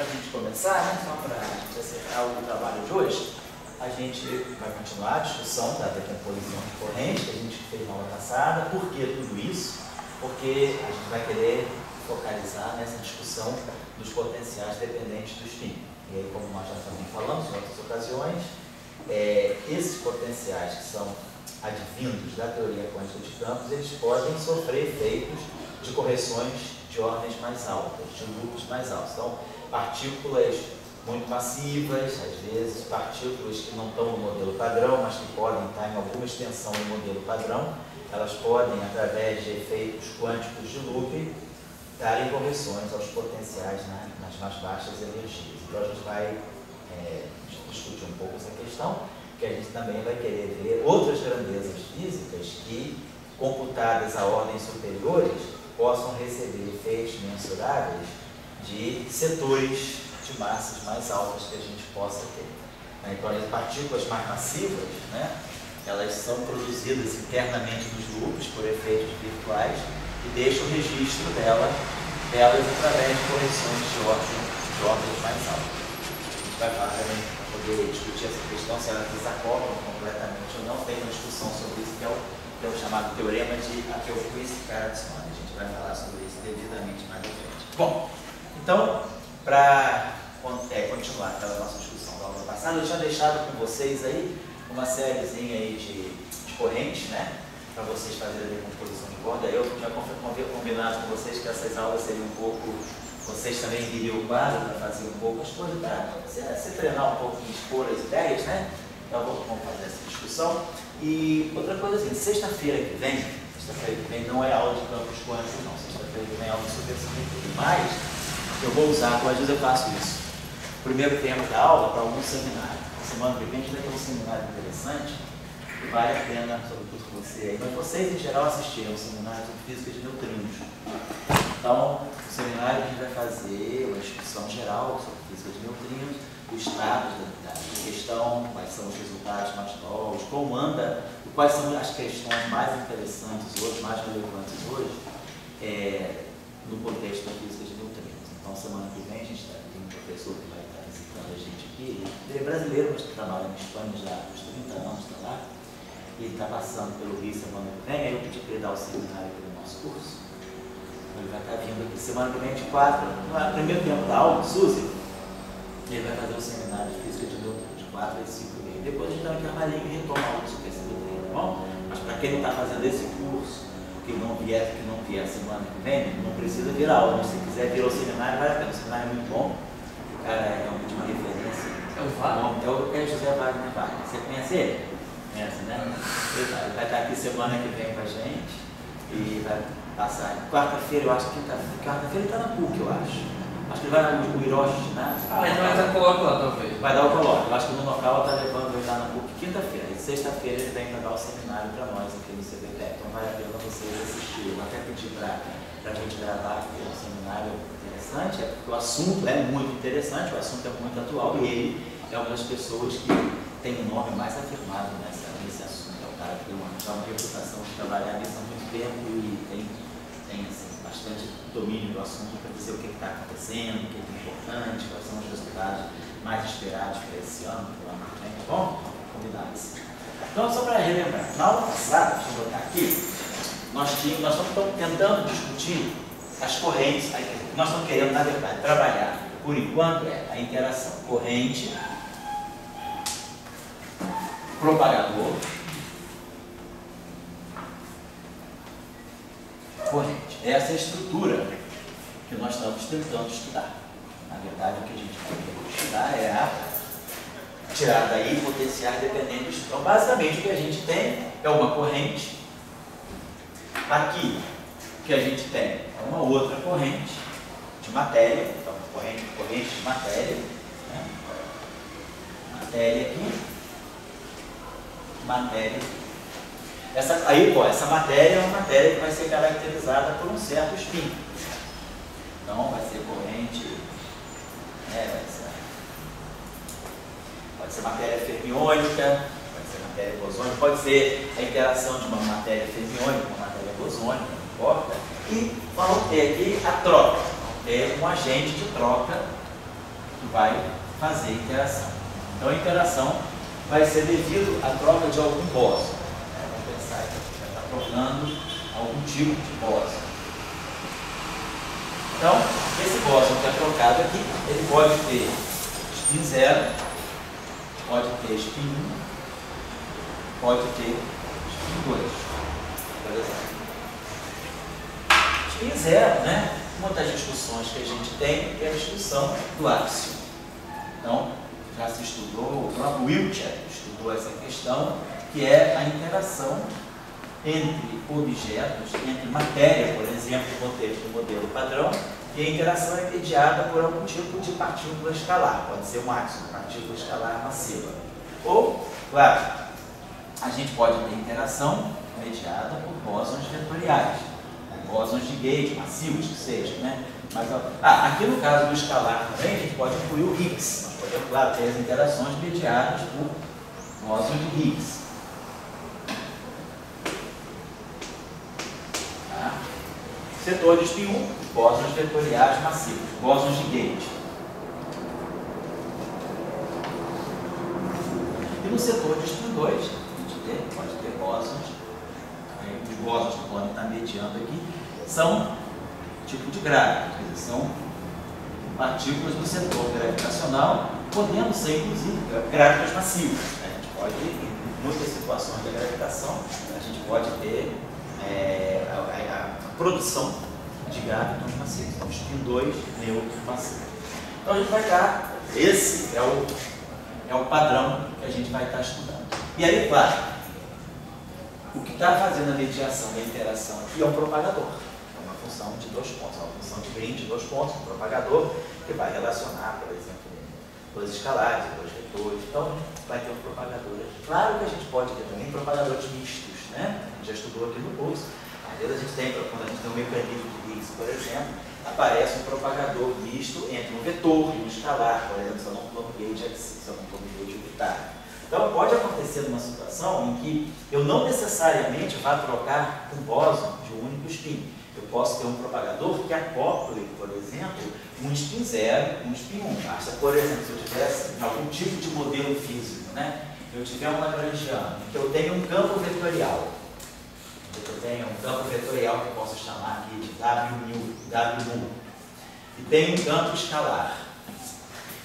gente começar, né, só para a gente acertar o trabalho de hoje, a gente vai continuar a discussão da decomposição de corrente que a gente fez na aula passada. Por que tudo isso? Porque a gente vai querer focalizar nessa discussão dos potenciais dependentes do spin. E aí, como nós já também falamos em outras ocasiões, esses potenciais que são advindos da teoria quântica de campos, eles podem sofrer efeitos de correções de ordens mais altas, de loops mais altos. Então, partículas muito massivas, às vezes partículas que não estão no modelo padrão, mas que podem estar em alguma extensão do modelo padrão, elas podem, através de efeitos quânticos de loop, darem correções aos potenciais nas mais baixas energias. Então, a gente vai discutir um pouco essa questão, que a gente também vai querer ver outras grandezas físicas que, computadas a ordens superiores, possam receber efeitos mensuráveis de setores de massas mais altas que a gente possa ter. Então, as partículas mais massivas, né, elas são produzidas internamente nos loops por efeitos virtuais e deixam o registro delas através de correções de ordens mais altas. A gente vai falar também, para poder discutir essa questão, se elas desacoplam completamente ou não. Tem uma discussão sobre isso, que é o chamado teorema de Apel-Quist-Carlson. A gente vai falar sobre isso devidamente mais à frente. Bom, então, para continuar aquela nossa discussão da aula passada, eu tinha deixado com vocês aí uma sériezinha aí de correntes, né? Para vocês fazerem a decomposição de corda. Eu tinha combinado com vocês que essas aulas seriam um pouco, vocês também viriam o quadro para fazer um pouco as coisas, para se treinar um pouco e expor as ideias, né? Então vamos fazer essa discussão. E outra coisa assim, sexta-feira que vem não é aula de campos quânticos, não. Sexta-feira que vem é aula de supersimetria. Mas eu vou usar, às vezes eu faço isso. Primeiro tempo da aula para algum seminário. Semana que vem a gente vai ter um seminário interessante que vale a pena, sobretudo com você aí, mas vocês em geral assistiram um seminário sobre física de neutrinos. Então, no seminário a gente vai fazer uma discussão geral sobre física de neutrinos, os estados da questão, quais são os resultados mais novos, como anda, quais são as questões mais interessantes hoje, mais relevantes hoje, no contexto da física de neutrinos. Então, semana que vem a gente tem um professor que vai estar visitando a gente aqui. Ele é brasileiro, mas trabalha na Espanha já há uns 30 anos, está lá. E ele está passando pelo Rio semana que vem. Aí eu pedi para ele dar o seminário do nosso curso. Ele vai estar vindo aqui semana que vem de 4, no primeiro tempo da aula, Suzy. Ele vai fazer o seminário de física de neutrinos de 4 a 5 e meio. Depois a gente dá um intervalinho e retoma a aula de supersimetria, tá bom? Mas para quem não está fazendo esse curso, que não vier semana que vem, não precisa vir a aula. Mas se quiser vir ao seminário, vale a pena. O seminário é muito bom. O cara é de uma referência. É o Wagner? É o José Wagner Wagner. Você conhece ele? Conhece, né? Ele vai estar aqui semana que vem com a gente e vai passar. Quarta-feira, eu acho, quarta-feira ele está na PUC, eu acho. Acho que ele vai no Hiroshi, né? Então vai dar coloca lá, talvez. Vai dar o coloque. Eu acho que no local está levando ele lá na PUC quinta-feira. E sexta-feira ele vem para dar o seminário para nós aqui no CBTEC. Então vale a pena vocês assistirem. Eu até pedi para a gente gravar aqui um seminário interessante, porque o assunto é muito interessante, o assunto é muito atual e ele é uma das pessoas que tem um nome mais afirmado nesse assunto. É um cara que tem já uma reputação de trabalhar nisso há muito tempo e tem assim, bastante domínio do assunto para dizer o que está acontecendo, o que é importante, quais são os resultados mais esperados para esse ano, para o ano que vem, tá bom? Convidar isso. Então, só para relembrar, na aula passada, deixa eu botar aqui, nós estamos tentando discutir as correntes, nós estamos querendo, na verdade, trabalhar, por enquanto, a interação corrente, propagador, corrente. Essa é a estrutura que nós estamos tentando estudar. Na verdade, o que a gente vai querer estudar é a tirar daí potenciais dependentes. Então, basicamente, o que a gente tem é uma corrente. Aqui, o que a gente tem é uma outra corrente de matéria. Então, corrente de matéria. Né? Matéria aqui. Matéria. Essa matéria é uma matéria que vai ser caracterizada por um certo spin. Então, vai ser corrente, pode ser matéria fermiônica, pode ser matéria bosônica, pode ser a interação de uma matéria fermiônica com uma matéria bosônica, não importa. E vamos ter aqui a troca, vamos ter um agente de troca que vai fazer a interação. Então a interação vai ser devido à troca de algum bóson. Vamos pensar que vai estar trocando algum tipo de bóson. Então, esse bóson que é trocado aqui, ele pode ter spin 0, pode ter spin 1, pode ter spin 2. Por exemplo. Spin 0, né? Uma das discussões que a gente tem é a discussão do áxion. Então, já se estudou, o próprio Wiltshire estudou essa questão, que é a interação entre objetos, entre matéria, por exemplo, no modelo padrão, e a interação é mediada por algum tipo de partícula escalar, pode ser um áxion, partícula escalar massiva. Ou, claro, a gente pode ter interação mediada por bósons vetoriais, bósons de gauge, massivos que sejam, né? Mas, aqui no caso do escalar também, a gente pode incluir o Higgs. Nós podemos, claro, ter as interações mediadas por bósons de Higgs. Tá? Setor de spin 1, bósons vetoriais massivos, bósons de gauge. E no setor de spin 2, a gente pode ter bósons. Os bósons que podem estar mediando aqui são tipo de grávido, são partículas do setor gravitacional, podendo ser inclusive grávidos massivos. A gente pode, em muitas situações da gravitação, a gente pode ter a produção de grávidos massivos, então spin 2 neutro massivo. Então a gente vai estar, esse é o padrão que a gente vai estar estudando. E aí, claro, o que está fazendo a mediação da interação aqui é um propagador. É uma função de 2 pontos, uma função de Green de 2 pontos, um propagador que vai relacionar, por exemplo, 2 escalares, 2 vetores. Então, vai ter um propagador aqui. Claro que a gente pode ter também propagadores mistos, né? A gente já estudou aqui no curso. Às vezes a gente tem, quando a gente tem um mecanismo de Higgs, por exemplo, aparece um propagador misto entre um vetor e um escalar, por exemplo, se eu não estou no gauge axis, se eu não estou no gauge orbitário. Então, pode acontecer numa situação em que eu não necessariamente vá trocar um bóson de um único spin. Eu posso ter um propagador que acople, por exemplo, um spin 0, um spin 1. Basta, por exemplo, se eu tivesse algum tipo de modelo físico, né? Eu tiver um lagrangiano, que eu tenho um campo vetorial. Eu tenho um campo vetorial que eu posso chamar aqui de W nu. E tenho um campo escalar.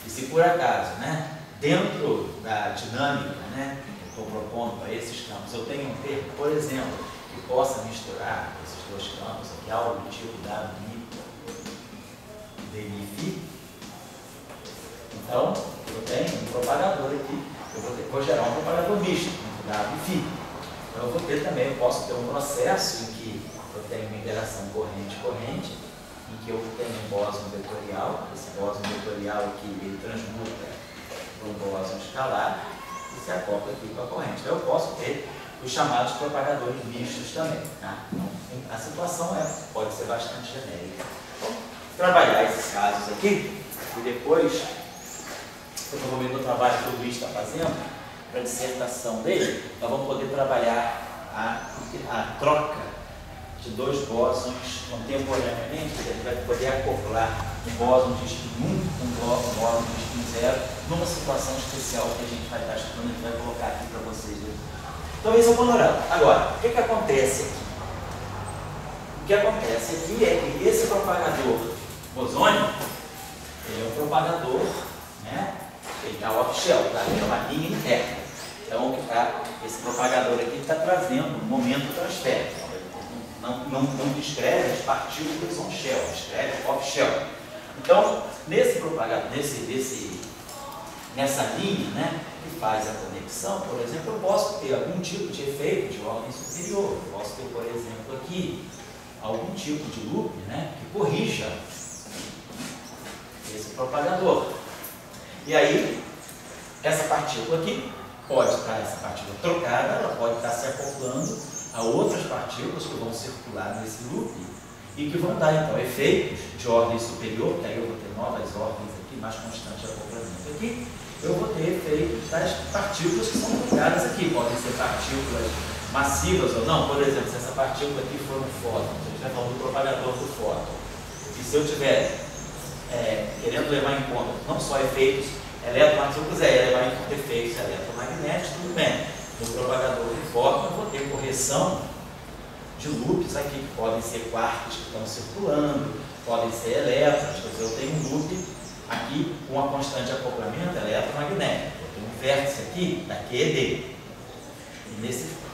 E se por acaso, né? Dentro da dinâmica, né, que eu estou propondo para esses campos, eu tenho um termo, por exemplo, que possa misturar esses 2 campos aqui, algo do tipo WI, DI, então eu tenho um propagador aqui, eu vou gerar um propagador misto, WI. Então eu vou ter também, eu posso ter um processo em que eu tenho uma interação corrente-corrente, em que eu tenho um bóson vetorial, esse bóson vetorial aqui, ele transmuta um bóson escalar e se acopla aqui com a corrente. Então eu posso ter os chamados propagadores mistos também. Tá? Então, a situação pode ser bastante genérica. Vamos trabalhar esses casos aqui e depois, provavelmente no trabalho que o Luiz está fazendo, para a dissertação dele, nós vamos poder trabalhar a troca de 2 bósons contemporaneamente, a gente vai poder acoplar um bóson de spin 1 com um bóson de spin 0 numa situação especial que a gente vai estar estudando, a gente vai colocar aqui para vocês. Então esse é o panorama. Agora, o que acontece aqui? O que acontece aqui é que esse propagador bosônico, ele é um propagador, né? Ele está off-shell, tá? Ele é uma linha interna. Então o que esse propagador aqui está trazendo um momento transférico. Não descreve as partículas on-shell, descreve off-shell. Então, nesse propagador, nessa linha, né, que faz a conexão, por exemplo, eu posso ter algum tipo de efeito de ordem superior. Eu posso ter, por exemplo, aqui, algum tipo de loop, né, que corrija esse propagador. E aí, essa partícula aqui pode estar, essa partícula trocada, ela pode estar se acoplando a outras partículas que vão circular nesse loop e que vão dar, então, efeitos de ordem superior, que aí eu vou ter novas ordens aqui, mais constante de acoplamento aqui, eu vou ter efeitos das partículas que são trocadas aqui, podem ser partículas massivas ou não. Por exemplo, se essa partícula aqui for um fóton, se eu estiver falando do propagador do fóton, e se eu tiver querendo levar em conta não só efeitos eletromagnéticos, se eu quiser levar em conta efeitos eletromagnéticos, tudo bem. No propagador de fóton eu vou ter correção de loops aqui, que podem ser quarks que estão circulando, podem ser elétrons. Quer dizer, eu tenho um loop aqui com a constante de acoplamento eletromagnético. Eu tenho um vértice aqui da QED. E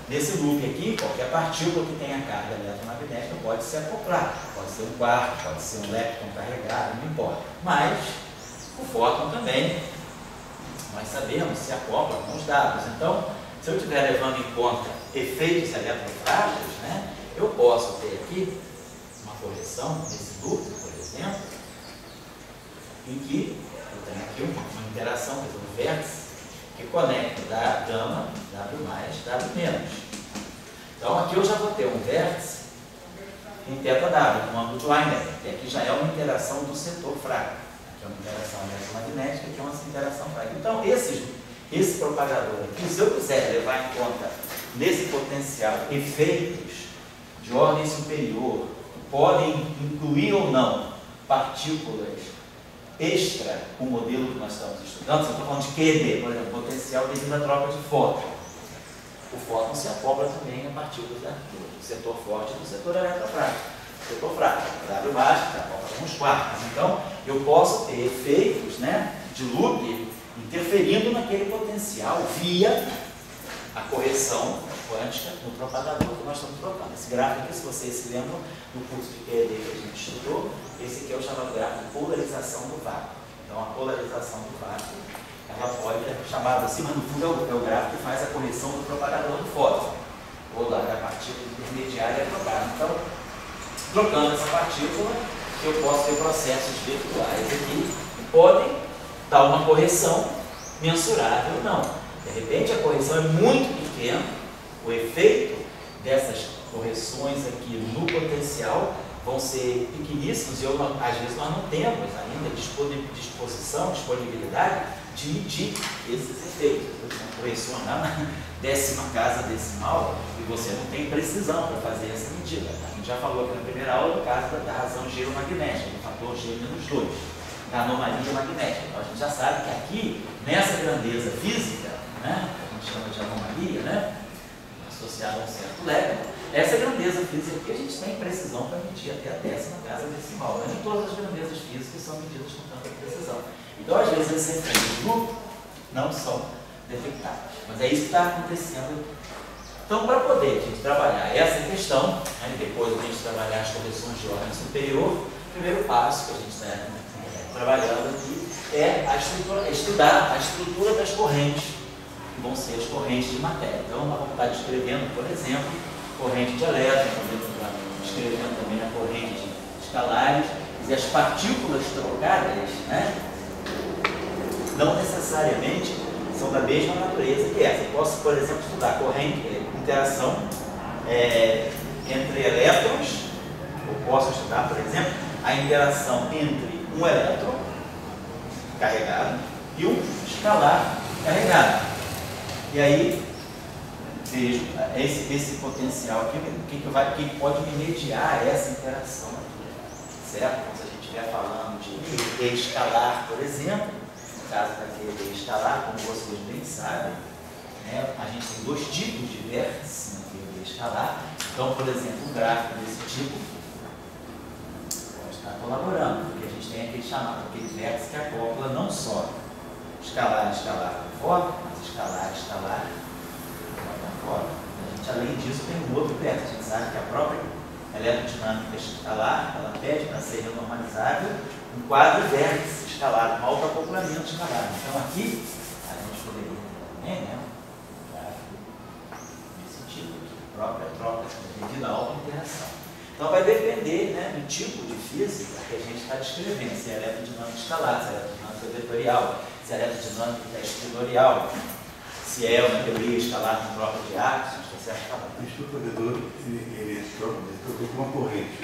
nesse loop aqui, qualquer partícula que tenha carga eletromagnética pode se acoplar. Pode ser um quark, pode ser um lepton carregado, não importa. Mas o fóton também, nós sabemos, se acopla com os dados. Então, se eu estiver levando em conta efeitos eletrofrágeis, né, eu posso ter aqui uma correção nesse loop, por exemplo, em que eu tenho aqui uma interação, quer dizer, um vértice que conecta gama, W+, W-. Então aqui eu já vou ter um vértice em θW, com ângulo de Weinberg, que aqui já é uma interação do setor fraco. Aqui é uma interação eletromagnética, aqui é uma interação fraca. Então esse propagador aqui, se eu quiser levar em conta nesse potencial efeitos de ordem superior, que podem incluir ou não partículas extra o modelo que nós estamos estudando, se eu estou falando de QED, por exemplo, potencial devido à troca de fóton. O fóton se acopla também a partículas do setor forte e do setor eletrofrágil. Setor fraco, W baixo, se acopla com os quarks. Então, eu posso ter efeitos, né, de loop interferindo naquele potencial via a correção quântica no propagador que nós estamos trocando. Esse gráfico aqui, se vocês se lembram do curso de QED que a gente estudou, esse aqui é o chamado gráfico de polarização do vácuo. Então, a polarização do vácuo, ela pode ser chamada assim, mas no fundo é o gráfico que faz a correção do propagador do fóton, ou da partícula intermediária trocada. Então, trocando essa partícula, eu posso ter processos virtuais aqui que podem dar uma correção mensurável ou não. De repente, a correção é muito pequena, o efeito dessas correções aqui no potencial vão ser pequeníssimos e às vezes nós não temos ainda disponibilidade de medir esses efeitos. Uma correção lá na 10ª casa decimal e você não tem precisão para fazer essa medida. A gente já falou aqui na primeira aula do caso da razão geomagnética, do fator G-2, da anomalia magnética. Então a gente já sabe que aqui, nessa grandeza física, né, que a gente chama de anomalia, né, associada a um certo lepton, essa grandeza física aqui a gente tem precisão para medir até a 10ª casa decimal. Mas nem todas as grandezas físicas são medidas com tanta precisão. Então, às vezes, esses efeitos de grupo não são detectados. Mas é isso que está acontecendo. Então, para poder a gente trabalhar essa questão, né, e depois a gente trabalhar as correções de ordem superior, o primeiro passo que a gente está trabalhando aqui é estudar a estrutura das correntes, que vão ser as correntes de matéria. Então, nós vamos estar descrevendo, por exemplo, corrente de elétrons, descrevendo também a corrente de escalares, e as partículas trocadas, né, não necessariamente são da mesma natureza que essa. Eu posso, por exemplo, estudar corrente, interação entre elétrons. Eu posso estudar, por exemplo, a interação entre um elétron carregado e um escalar carregado. E aí, vejo esse potencial aqui, que pode me mediar essa interação aqui, certo? Então, se a gente estiver falando de E escalar, por exemplo, no caso daquele E escalar, como vocês bem sabem, né, a gente tem dois tipos de vértices no E escalar. Então, por exemplo, um gráfico desse tipo pode estar colaborando, porque a gente tem aquele vértice que acopla não só escalar com fóton, mas escalar fora. A gente, além disso, tem um outro vértice. A gente sabe que a própria eletrodinâmica escalar, ela pede para ser renormalizável um quadro vértice escalar, um autoacoplamento escalar. Então aqui, a gente poderia ter também, né, um gráfico desse tipo aqui, própria troca devido à autointeração. Então vai depender, né, do tipo de física que a gente está descrevendo, se é eletrodinâmica escalar, se é eletrodinâmica vetorial, se é eletrodinâmica exteriorial, se é uma teoria escalar com troca de átomos, está certo? Esse propagador, ele troca com uma corrente,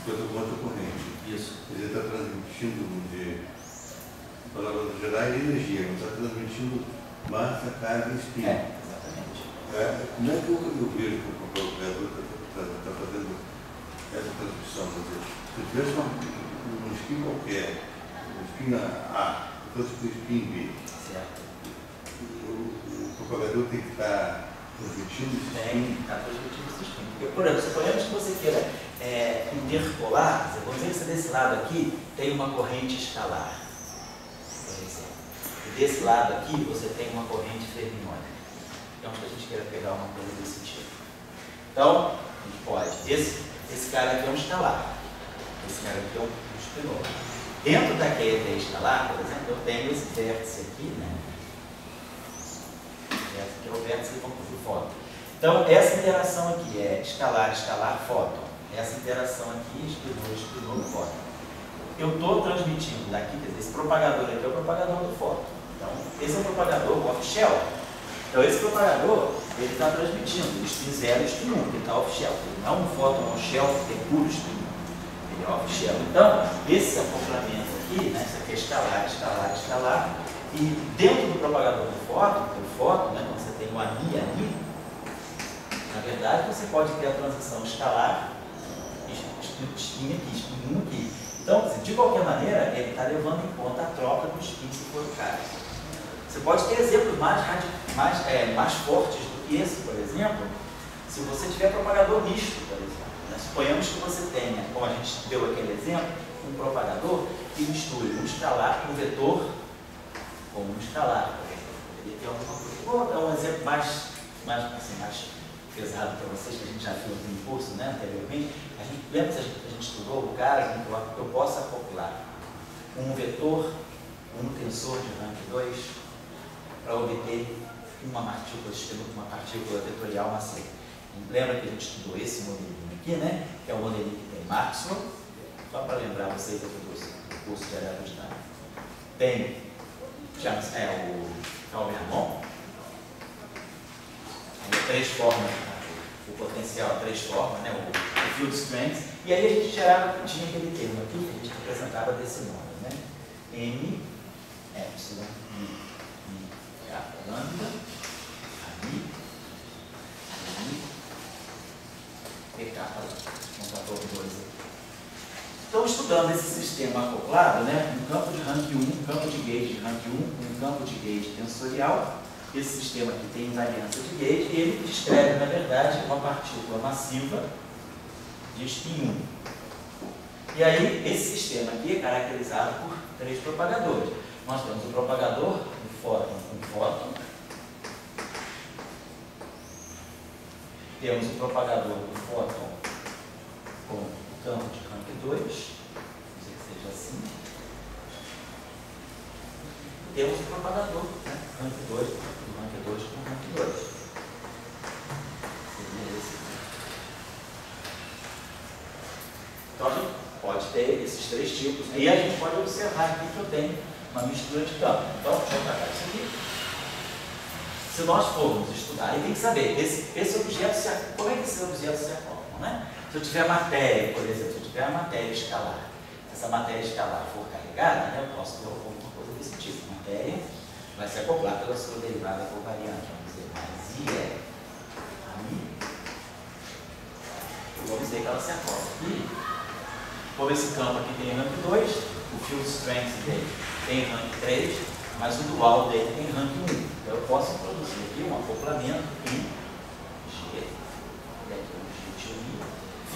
troca com outra corrente. Isso. Ele está transmitindo, de palavras gerais, energia, não está transmitindo massa, carga e spin. Exatamente. Como é que eu vejo que o propagador está fazendo essa transmissão? Se tivesse um spin qualquer, um spin A, fosse com o spin B. Certo. O propagador tem que estar transmitindo esse spin? Tem que estar transmitindo esse spin. Porque, por exemplo, suponhamos que você queira interpolar, vamos dizer que você desse lado aqui tem uma corrente escalar, por exemplo. E desse lado aqui você tem uma corrente fermiônica. Então, que a gente queira pegar uma coisa desse tipo. Então, a gente pode. Esse cara aqui é um escalar. Esse cara aqui é um espinor. Dentro daquele escalar, por exemplo, eu tenho esse vértice aqui, né? Esse aqui é o vértice do fóton. Então, essa interação aqui é escalar, escalar, fóton. Essa interação aqui, espinor, espinor, fóton. Eu estou transmitindo daqui, quer dizer, esse propagador aqui é o propagador do fóton. Então, esse é o propagador off-shelf. Então, esse propagador, ele está transmitindo o spin 0 e o spin 1, que está off-shelf. Ele não é um fóton on-shelf, que é puro spin 1. Ele é off-shelf. Então, esse acoplamento aqui, né, isso aqui é escalar, escalar, escalar. E dentro do propagador do fóton, né, quando você tem um ani, na verdade, você pode ter a transição escalar, spin aqui, spin 1 aqui. Então, de qualquer maneira, ele está levando em conta a troca do spin, se for o caso. Você pode ter exemplos mais fortes do que esse, por exemplo, se você tiver propagador misto, por exemplo. Né? Suponhamos que você tenha, como a gente deu aquele exemplo, um propagador que misture um escalar, um vetor, com um escalar. Ele tem alguma coisa. Vou dar um exemplo mais pesado para vocês, que a gente já viu no curso, né, anteriormente. Lembra que a gente estudou o caso em que eu posso acoplar um vetor, um tensor de rank 2, para obter uma partícula vetorial massiva. Lembra que a gente estudou esse modelinho aqui, né? Que é o modelinho que tem Maxwell, só para lembrar vocês aqui do curso de aerodinâmica. Tem o Calvert-Lewin, ele transforma o potencial, transforma, né? O field strength, e aí a gente tinha aquele termo aqui que a gente representava desse modo, né? M, epsilon, lambda, I, PK, contator 2 aqui. Então, estudando esse sistema acoplado, né, um campo de rank 1, um campo de gauge de rank 1, um campo de gauge tensorial, esse sistema aqui tem invariância de gauge e ele descreve, na verdade, uma partícula massiva de spin 1. E aí, esse sistema aqui é caracterizado por 3 propagadores. Nós temos o propagador do fóton com fóton, temos o propagador do fóton com campo de rank 2, vamos dizer que seja assim. Temos o propagador, né? Rank 2, do rank 2 com rank 2. Seria esse aqui. Então a gente pode ter esses 3 tipos. E a gente pode observar aqui que eu tenho uma mistura de campo. Então, deixa eu apagar isso aqui. Se nós formos estudar, e tem que saber, esse objeto, como é que esses objetos se acoplam, né? Se eu tiver matéria, por exemplo, se eu tiver uma matéria escalar, se essa matéria escalar for carregada, né, eu posso ter alguma coisa desse tipo. A matéria vai se acoplar pela sua derivada covariante, vamos dizer, mais I é a Mi. Vamos dizer que ela se acopla aqui. Como esse campo aqui tem rank 2, o field strength dele tem rank 3, mas o dual dele tem rank 1. Então eu posso produzir aqui um acoplamento em G, e aqui um G de φ.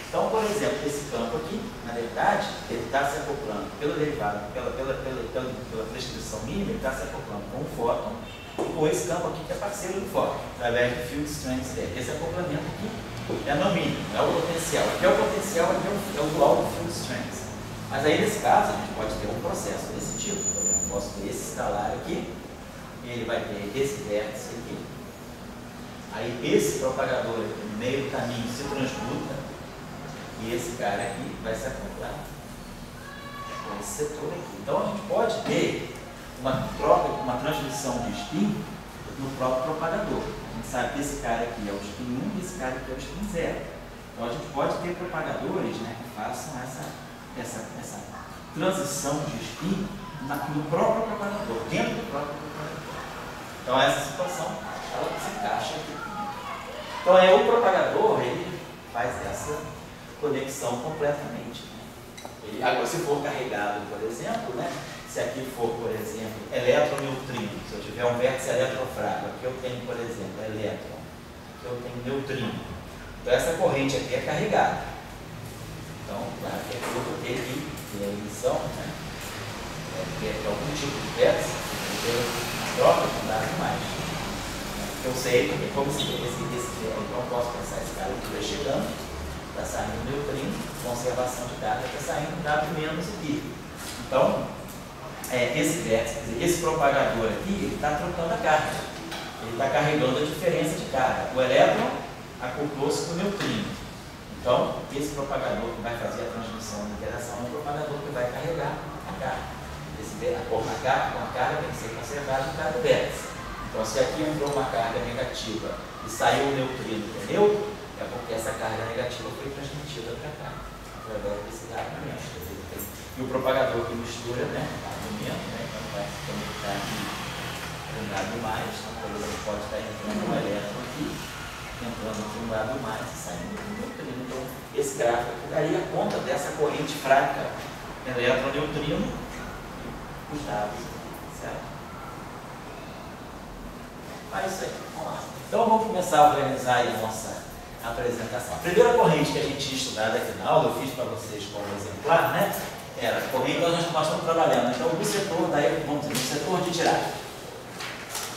Então, por exemplo, esse campo aqui, na verdade, ele está se acoplando pela derivada, pela prescrição mínima, ele está se acoplando com o fóton e com esse campo aqui que é parceiro do fóton, através do field strength dele. Esse acoplamento aqui é no mínimo, é o potencial. Aqui é o potencial, aqui é o dual do field strength. Mas aí, nesse caso, a gente pode ter um processo desse tipo. Por exemplo, eu posso ter esse escalar aqui, e ele vai ter esse vértice aqui. Aí, esse propagador aqui, no meio do caminho, se transmuta, e esse cara aqui vai se acoplar com esse setor aqui. Então, a gente pode ter uma troca, uma transmissão de spin no próprio propagador. A gente sabe que esse cara aqui é o spin 1 e esse cara aqui é o spin 0. Então, a gente pode ter propagadores, né, que façam essa transição de spin no próprio propagador, dentro do próprio propagador. Então, essa situação, ela se encaixa aqui. Então, o propagador, ele faz essa conexão completamente. Né? Agora, se for carregado, por exemplo, né? Se aqui for, por exemplo, elétron-neutrino, se eu tiver um vértice eletrofrágil, aqui eu tenho, por exemplo, elétron, aqui eu tenho neutrino. Então, essa corrente aqui é carregada. Então, claro que aqui eu vou ter que ter a emissão, né? É algum tipo de vértice, a troca de dado mais. Eu sei porque como se então eu posso pensar esse cara aqui vai chegando, está saindo neutrino, conservação de carga, está saindo dado menos aqui. Então, esse vértice, quer dizer, esse propagador aqui, ele está trocando a carga. Ele está carregando a diferença de carga. O elétron acoplou-se com o neutrino. Então, esse propagador que vai fazer a transmissão da interação é o propagador que vai carregar a carga. A carga tem que ser conservada em cada vértice. Então, se aqui entrou uma carga negativa e saiu o neutrino que é neutro, é porque essa carga negativa foi transmitida para cá, através desse argumento. E o propagador que mistura, né, o argumento, né, então vai se conectar aqui com um lado mais, então, por exemplo, pode estar entrando um elétron aqui, entrando aqui um lado mais e saindo do neutrino. Então, esse gráfico aqui daria conta dessa corrente fraca elétron-neutrino, os dados, certo? Isso aí, vamos lá. Então vamos começar a organizar aí a nossa apresentação. A primeira corrente que a gente tinha estudado aqui na aula, eu fiz para vocês como exemplar, né? Era a corrente que nós estamos trabalhando. Então, no setor, daí, vamos dizer, no setor de tiragem.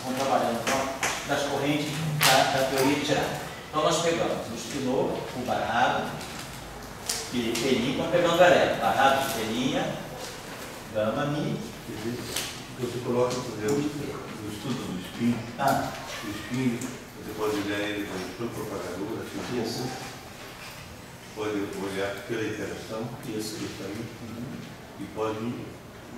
Vamos trabalhando então, das correntes da teoria de tiragem. Então, nós pegamos o espinô, o barrado, pelinha, nós pegamos o elétron, barrado de pelinha, gama, mi. Você coloca, por exemplo, no estudo do spin, o spin, você pode olhar ele pelo propagador, assim, isso. Pode olhar pela interação, isso aí, e pode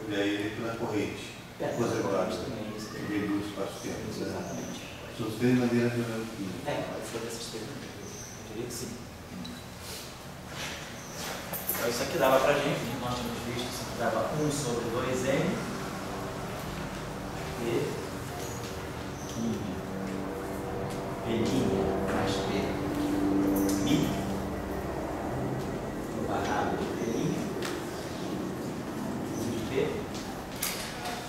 olhar ele pela corrente, conservada, em meio do espaço-tempo. Exatamente. São três maneiras de olhar o spin. Pode ser dessas três maneiras. Eu diria que sim. Então, isso aqui dava para a gente, nós tínhamos visto, isso aqui dava 1 sobre 2n. Pelinha mais P, mi, o barrado de pelinha, de P,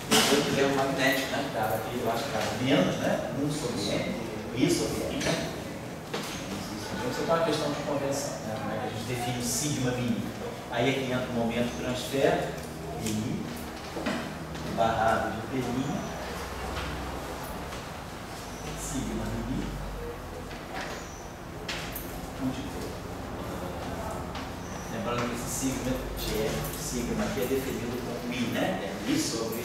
e depois o termo magnético, né, que estava aqui, eu acho que estava menos, né, 1 sobre N, I sobre N. Então, isso é uma questão de convenção, né, como é que a gente define o sigma mínimo. Aí aqui entra o momento transfer, I, o barrado de pelinha, sigma mi, lembrando que esse sigma aqui é definido como I, né? É I sobre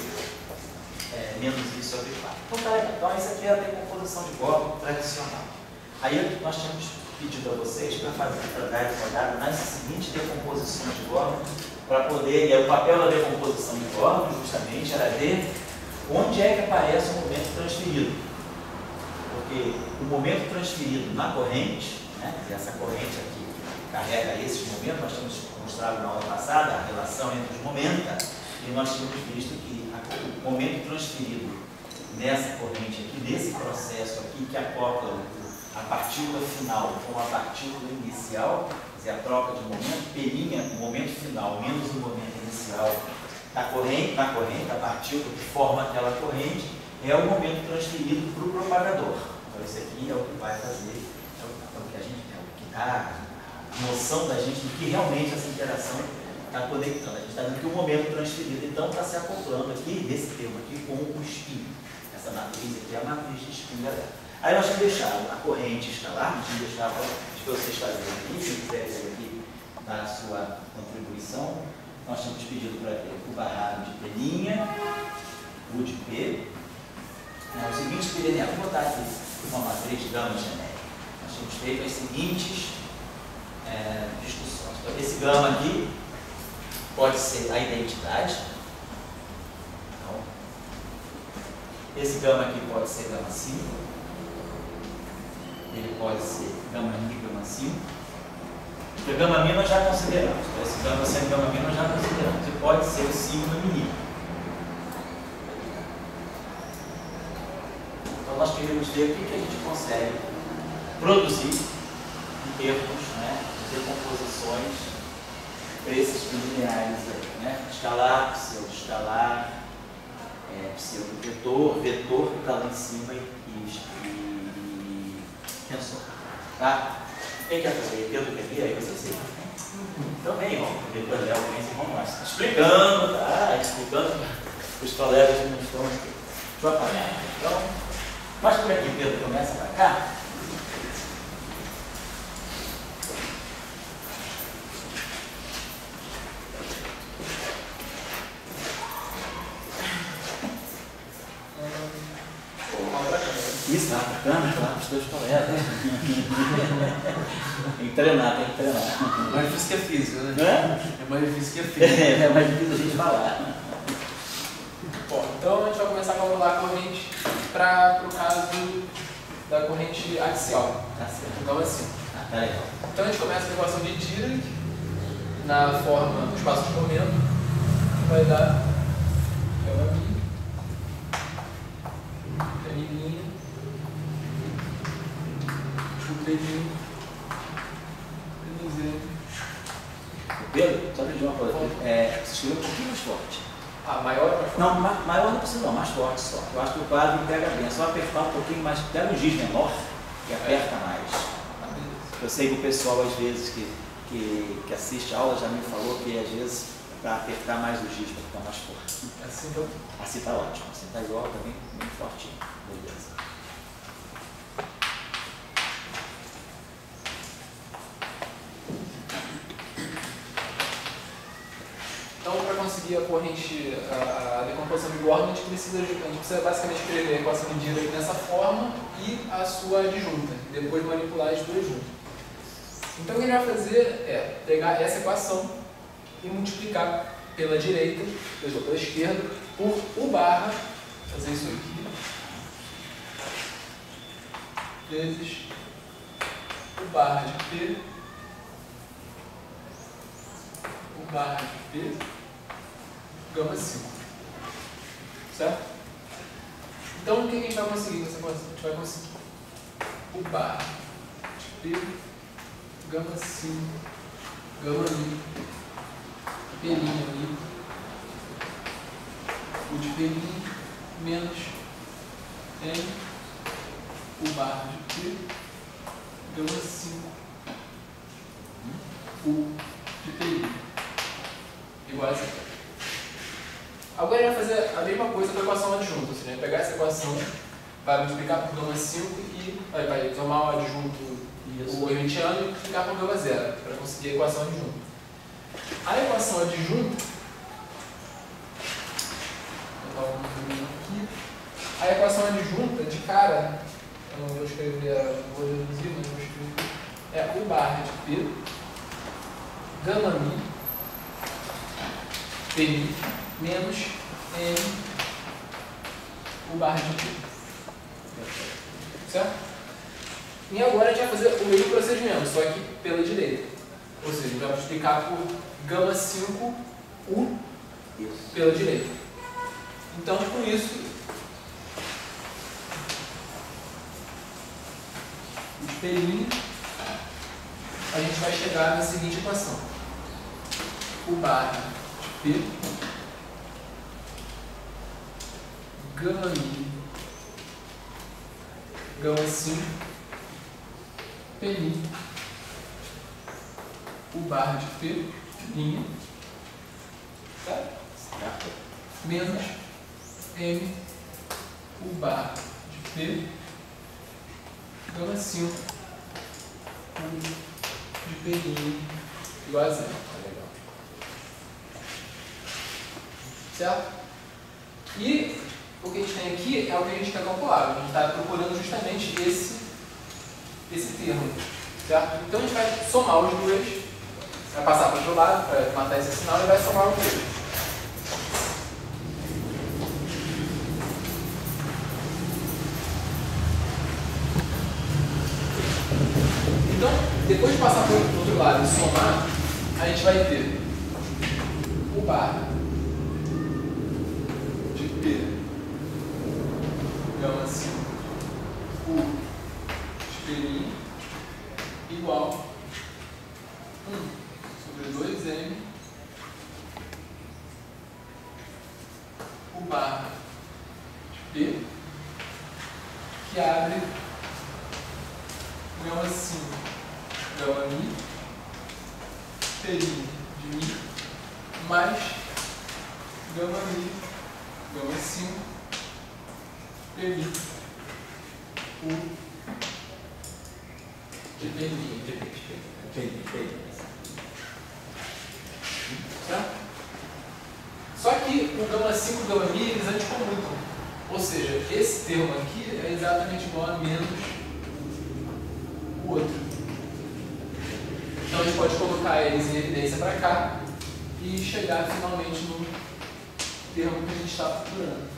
menos I sobre 4. Então, tá, então isso aqui é a decomposição de Born tradicional. Aí nós tínhamos pedido a vocês para dar essa olhada nas seguintes decomposições de Born, para poder, o papel da decomposição de Born justamente era ver onde é que aparece o momento transferido. Porque o momento transferido na corrente, né, essa corrente aqui carrega esses momentos, nós tínhamos mostrado na aula passada a relação entre os momenta, e nós tínhamos visto que o momento transferido nessa corrente aqui, nesse processo aqui, que acopla a partícula final com a partícula inicial, quer dizer, a troca de momento, pelinha, o momento final menos o momento inicial da corrente, a partícula que forma aquela corrente, é o momento transferido para o propagador. Então, isso aqui é o que vai fazer, é o que a gente, é o que dá a noção da gente de que realmente essa interação está conectando. A gente está dizendo que o momento transferido, então, está se acoplando aqui, nesse termo aqui, com o spin. Essa matriz aqui é a matriz de spin elétrico. Aí nós tínhamos deixado a corrente escalar, nós tínhamos deixado para vocês fazerem aqui, se quiserem aqui dar a sua contribuição. Nós tínhamos pedido para ter o barrado de pelinha, o de P. O seguinte, vou botar aqui uma matriz de gama genérica. Nós tínhamos feito as seguintes discussões. Então, esse gama aqui pode ser a identidade. Então, esse gama aqui pode ser gama 5. Ele pode ser gama mi, gama 5. Porque gama mi nós já consideramos. Então, esse gama sendo gama mi nós já consideramos. E pode ser o sigma mi. Então, nós queremos ver o que a gente consegue produzir em termos, né, de decomposições esses bilineares aí, né? Escalar, pseudo-escalar, pseudo-vetor, vetor que está lá em cima e tensor. Tá? Quem quer fazer? Pedro quer vir? Aí você sim. Então vem, vamos. Depois da audiência, vamos lá. Explicando, tá? Explicando. Os colegas não estão aqui. Deixa eu apagar. Então, mas por aqui, Pedro, começa para cá. Isso, tá bacana, tá? Os dois colegas. Tem que treinar, tem que treinar. É mais difícil que a física, né? É mais difícil que a física. É mais difícil a gente falar. Bom, então a gente vai começar a calcular a corrente para o caso da corrente axial. Tá certo. Então assim. Tá legal. Então a gente começa a equação de Dirac na forma do espaço de momento, que vai dar Pedro, só me dizer uma coisa. Você escreveu um pouquinho mais forte. Ah, maior ou mais forte? Não, maior não precisa não, mais forte só. Eu acho que o quadro pega bem. É só apertar um pouquinho mais, pega um giz menor e aperta mais. Eu sei que o pessoal às vezes que assiste a aula já me falou que às vezes para apertar mais o giz, para ficar mais forte. Assim então? Assim tá ótimo, assim tá igual, tá bem fortinho. Beleza. Então, para conseguir a corrente, a decomposição de Gordon, a gente precisa basicamente escrever a equação de Dirac dessa forma e a sua adjunta, e depois manipular as duas juntas. Então, o que a gente vai fazer é pegar essa equação e multiplicar pela direita, pela esquerda, por U barra, fazer isso aqui, vezes U barra de P, U barra de P, gama 5. Certo? Então, o que a gente vai conseguir nessa equação? A gente vai conseguir U barra de P, gama 5, gama I, P' I, U de P' menos N, U barra de P, gama 5, U de P' igual a zero. Agora a gente vai fazer a mesma coisa com a equação adjunta, ou seja, a gente vai pegar essa equação, vai multiplicar por gama 5 e vai tomar o adjunto, o hermitiano, e multiplicar por gama 0, para conseguir a equação adjunta. A equação adjunta, aqui, a equação adjunta de cara, eu não vou escrever, vou reduzir, mas vou escrever, é U barra de P, gama mi, P menos N, U barra de P. Certo? E agora a gente vai fazer o mesmo procedimento, só que pela direita. Ou seja, a gente vai multiplicar por gama 5 U pela direita. Então, com isso, o P', a gente vai chegar na seguinte equação. U barra de P, gama mi, gama 5, P', U barra de P', certo? Menos M, U barra de P, gama 5, U de P' igual a 0. Certo? E o que a gente tem aqui é o que a gente quer calcular. A gente está procurando justamente esse termo. Certo? Então a gente vai somar os dois, vai passar para o outro lado para matar esse sinal e vai somar os dois. Então, depois de passar para o outro lado e somar, a gente vai ter U barra de P, gama 5, U de P' igual 1 sobre 2M barra P, que abre gama 5, gama mi, P' de mi, mais gama mi, gama 5, P' U de P'. Certo? Só que o gama 5 e o gama mi eles anticomutam. Ou seja, esse termo aqui é exatamente igual a menos o outro. Então a gente pode colocar eles em evidência para cá e chegar finalmente no termo que a gente está procurando.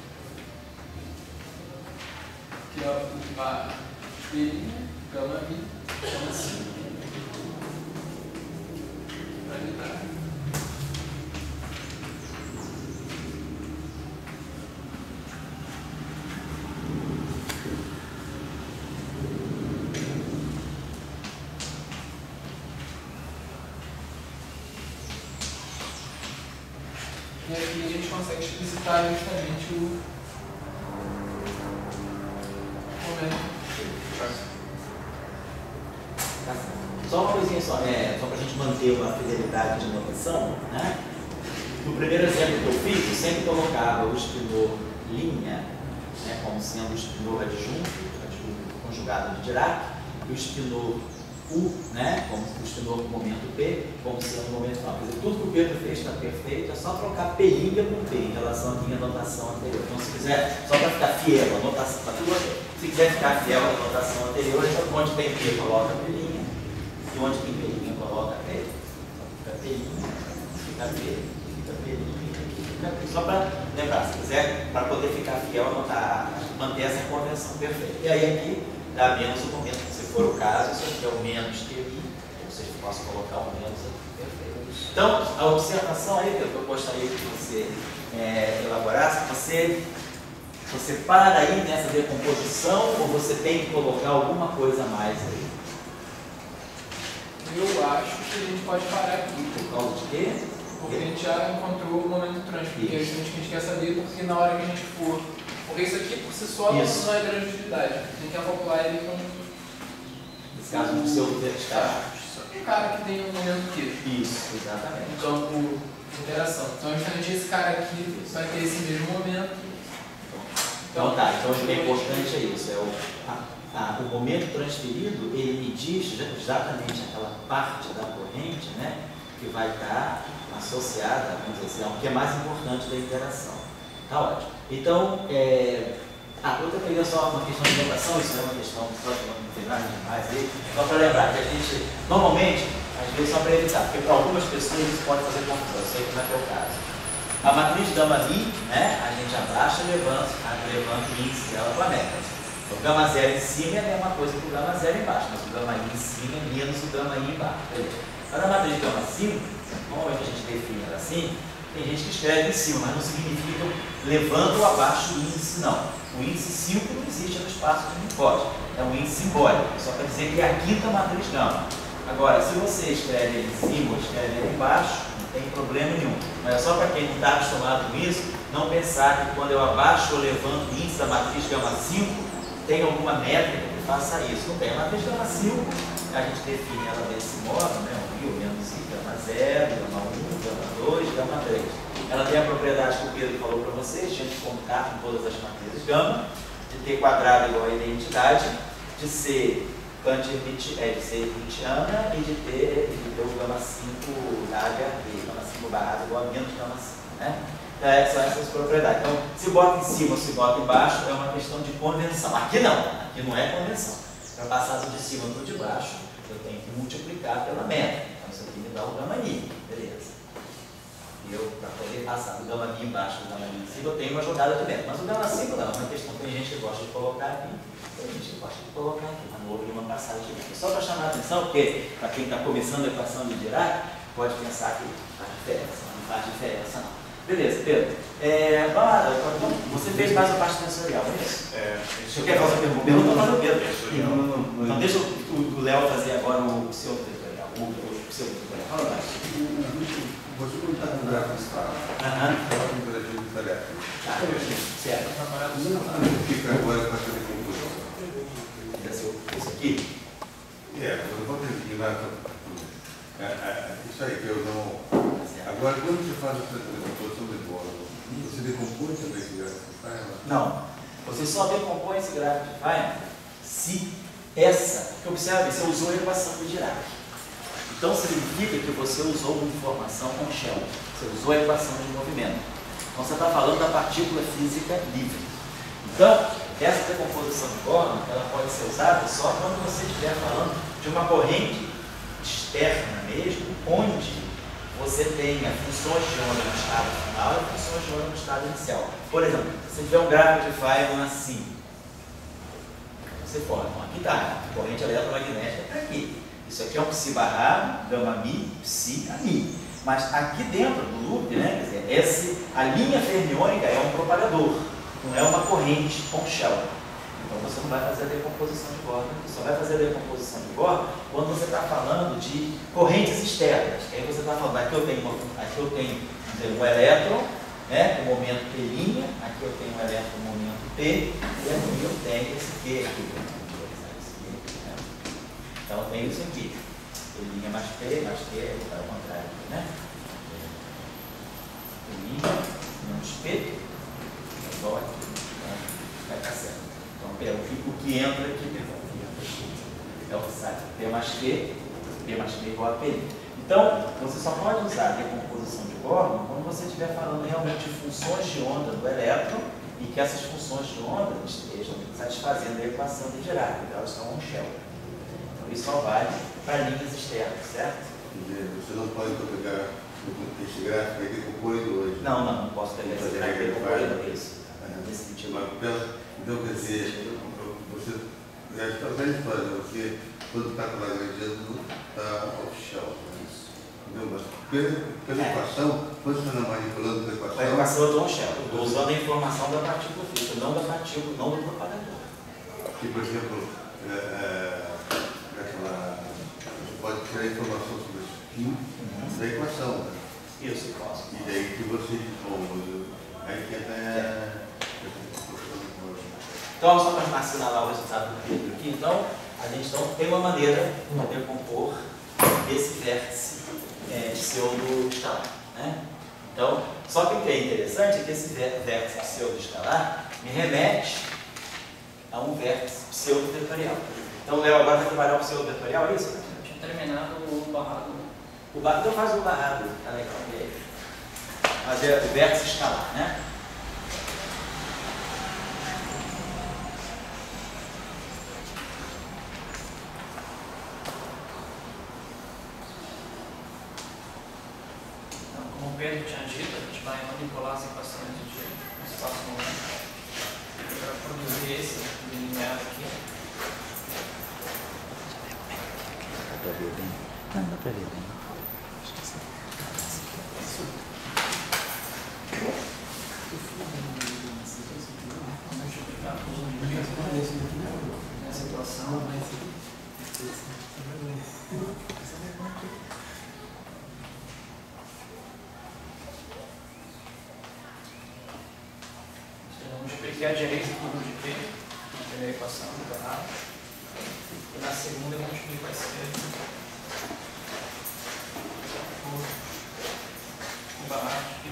Que é o barra P', gama mi, gama 5. Para evitar. E aqui a gente consegue explicitar justamente o momento. Só uma coisinha só para a gente manter uma fidelidade de notação, né? No primeiro exemplo que eu fiz, eu sempre colocava o espinor linha, né, como sendo o espinor adjunto conjugado de Dirac, e o espinor U, né, como o espinor com momento P, como sendo o momento final. Quer dizer, tudo que o Pedro fez está perfeito, é só trocar P' por P em relação à minha notação anterior. Então, se quiser, só para ficar fiel à notação, está tudo ok. Se quiser ficar fiel à notação anterior, então onde tem P, coloca P', e onde tem P', coloca P. Fica P', fica P, fica P', fica P. Só para lembrar, se quiser, para poder ficar fiel, manter essa convenção perfeita. E aí aqui dá menos o momento, se for o caso, isso aqui é o menos QI, ou seja, eu posso colocar o menos aqui, perfeito. Então, a observação aí, que eu gostaria que você elaborasse, você para aí nessa decomposição ou você tem que colocar alguma coisa a mais aí? Eu acho que a gente pode parar aqui. Por causa de quê? Porque a gente já encontrou o momento trânsito, que é justamente o que a gente quer saber, porque na hora que a gente for. Porque isso aqui por si só não é grande utilidade. A gente quer calcular ele com. Nesse caso, no seu vertical. Um cara que tem um momento Q. Isso, exatamente. Um campo de interação. Então, justamente esse cara aqui vai ter esse mesmo momento. Então, tá. Então, o que é importante é isso. O momento transferido, ele me diz exatamente aquela parte da corrente, né, que vai estar associada, vamos dizer assim, ao que é mais importante da interação. Tá ótimo. Então, outra coisa só uma questão de notação, isso é uma questão só que não tem nada demais aí, só para lembrar que a gente, normalmente, às vezes só para evitar, porque para algumas pessoas isso pode fazer confusão, eu sei que não é o caso. A matriz gama mi, né, a gente abaixa e levanta o índice dela para a meta. O gama zero em cima é a mesma coisa que o gama zero embaixo, mas o gama i em cima é menos o gama i embaixo. Beleza. Para a matriz gama 5, normalmente a gente define ela assim, tem gente que escreve em cima, mas não significa que eu levanto ou abaixo o índice, não. O índice 5 não existe no espaço de Minkowski, é um índice simbólico, só para dizer que é a quinta matriz gama. Agora, se você escreve ele em cima ou escreve ele embaixo, não tem problema nenhum. Mas é só para quem não está acostumado com isso, não pensar que quando eu abaixo ou levanto o índice da matriz gama 5, tem alguma métrica que faça isso. Não tem. A matriz gama 5, a gente define ela desse modo, né? O I, o menos I, gama 0, gama 1, gama 2, gama 3. Ela tem a propriedade que o Pedro falou para vocês, de contar com todas as matrizes gama, de ter quadrado igual a identidade, de ser kantiana e de ter o gama 5 da HB, gama 5 barrado igual a menos gama 5, né? São essas propriedades. Então, se bota em cima ou se bota embaixo, é uma questão de convenção. Aqui não é convenção. Para passar do de cima para o de baixo, eu tenho que multiplicar pela meta. Então, isso aqui me dá o gama i, beleza. E eu, para poder passar do gama i embaixo do gama i em cima, eu tenho uma jogada de meta. Mas o gama 5 não, é uma questão que tem gente que gosta de colocar aqui, tem gente que gosta de colocar aqui, mas não houve uma passagem de meta. Só para chamar a atenção, porque para quem está começando a equação de Dirac, pode pensar que faz diferença, não faz diferença não. Beleza, Pedro. Você fez mais a parte sensorial, não é isso? Você quer fazer uma pergunta? Pergunta para o Pedro. Então deixa o Léo fazer agora o seu tutorial. O seu tutorial. Fala mais. Você não está no gráfico escala. Fala com o gráfico de tarefa. Certo? Fica agora para fazer conclusão. Isso aqui? Eu vou terminar. Isso aí que eu não. Agora, quando você faz a decomposição de bola, você decompõe também esse Graphify? Não. Você só decompõe esse Graphify se essa. Porque observe, você usou a equação do Dirac. Então significa que você usou uma informação com shell. Você usou a equação de movimento. Então você está falando da partícula física livre. Então, essa decomposição de Gordon, ela pode ser usada só quando você estiver falando de uma corrente externa mesmo, onde você tenha funções de onda no estado final e funções de onda no estado inicial. Por exemplo, se você tiver um Graphify assim, você pode, aqui está, a corrente eletromagnética está aqui. Isso aqui é um psi barrado, gama mi, psi a mi. Mas aqui dentro do loop, né, quer dizer, a linha fermiônica é um propagador, não é uma corrente com shell. Então você não vai fazer a decomposição de Gordon, você só vai fazer a decomposição de Gordon quando você está falando de correntes externas. Aí você está falando, aqui eu tenho um elétron, né, com momento P', aqui eu tenho um elétron com momento P, e aqui eu tenho esse Q aqui. Então eu tenho isso aqui. P' mais P, mais Q, é o contrário, né? P' menos P, igual aqui, né? Vai ficar certo. Então, o que entra aqui, é o que sai. P mais Q igual a P'. Então, você só pode usar a decomposição de Gordon quando você estiver falando realmente de funções de onda do elétron e que essas funções de onda estejam satisfazendo a equação de Dirac, então elas estão on shell. Então, isso só vale para linhas externas, certo? Você não pode pegar esse gráfico e decompor ele hoje. Não posso pegar esse gráfico e decompor ele isso. Nesse sentido. Então, quer dizer, você está bem história, você, quando está com a Lagrangiano, está off-shell. Mas pela equação, quando você está manipulando a equação. A equação eu estou on-shell. Eu estou usando a informação da partícula física, não da partícula, não do propagador. Que, por exemplo, você pode tirar informação sobre o spin da equação. Né? Isso, posso. E daí que você. Aí que até. Então, só para assinalar o resultado do Pedro aqui, então, a gente tem uma maneira de decompor esse vértice pseudo-escalar. Né? Então, só que o que é interessante é que esse vértice pseudo-escalar me remete a um vértice pseudo-vetorial. Então, o Léo agora vai trabalhar o pseudo-vetorial, é isso? Eu tinha terminado o barrado. Então faz o barrado, tá legal. Fazer o vértice escalar, né? Como o Pedro tinha dito, a gente vai manipular as equações de espaço momento para produzir esse linear aqui. Dá para ver bem? Não, dá para ver bem. Nessa situação, vamos explicar a direita tudo de P, na primeira equação do barrado, e na segunda eu multiplico a esquerda por o barrado de P'.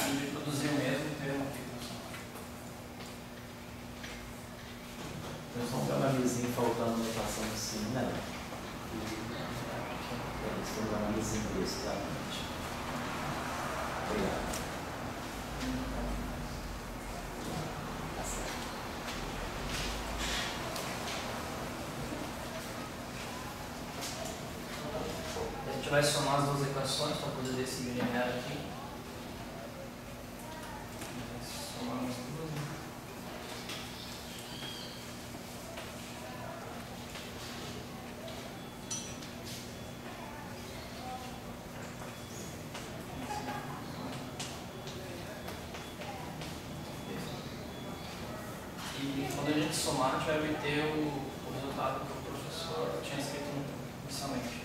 De produzir o mesmo termo aqui. Tem só um canalizinho faltando na equação de cima, né? Tem um canalizinho desse, claramente. Obrigado. Tá certo. A gente vai somar as duas equações para produzir esse linear aqui. Somamos duas. E quando a gente somar, a gente vai obter o resultado que o professor tinha escrito inicialmente.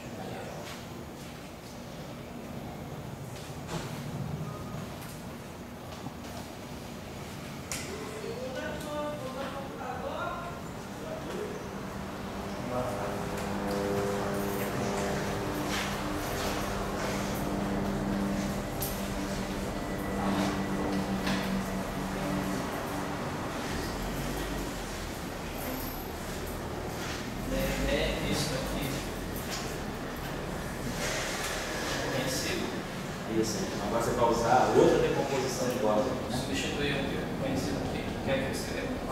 Isso, agora você vai usar outra decomposição de Gauss. Né? Substituir o conhecido aqui. Quer que eu escreva? O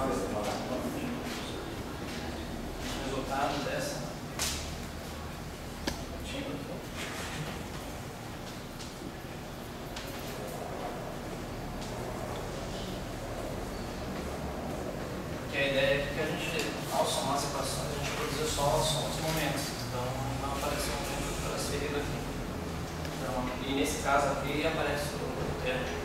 resultado dessa ativa aqui. Porque a ideia é que a gente, ao somar as equações, a gente produziu só os momentos. Então não apareceu um tempo transferido aqui. E nesse caso aqui aparece o termo.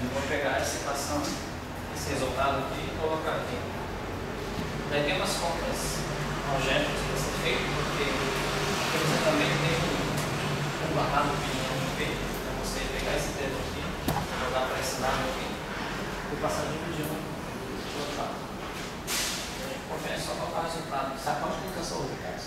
Eu vou pegar essa equação, esse resultado aqui e colocar aqui. Daí tem umas contas algébricas para ser feito, porque você também tem um barrado que não feito. Então você pegar esse termo aqui, jogar para esse lado aqui e passar dividindo o resultado. Porque é só colocar o resultado. Sabe quanto que eu sou hoje, cara?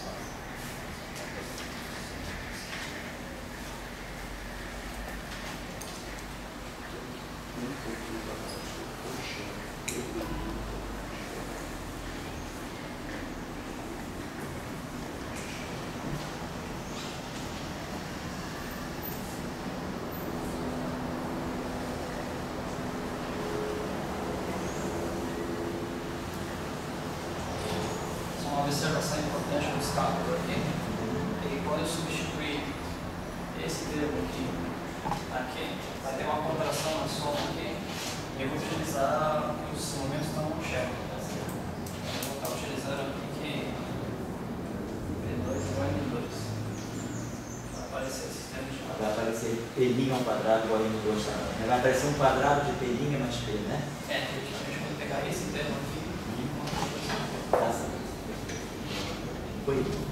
Uma observação importante nos cálculos aqui, e quando eu substituir esse termo aqui, vai ter uma contração na soma aqui, e eu vou utilizar os momentos estão no chefe. Eu vou estar utilizando aqui que P2 igual a N2. Vai aparecer esse termo de Vai aparecer P' ao quadrado igual a N2 também. Vai aparecer um quadrado de P' mais P, né? É, efetivamente, quando pegar esse termo aqui, Tá certo. Foi.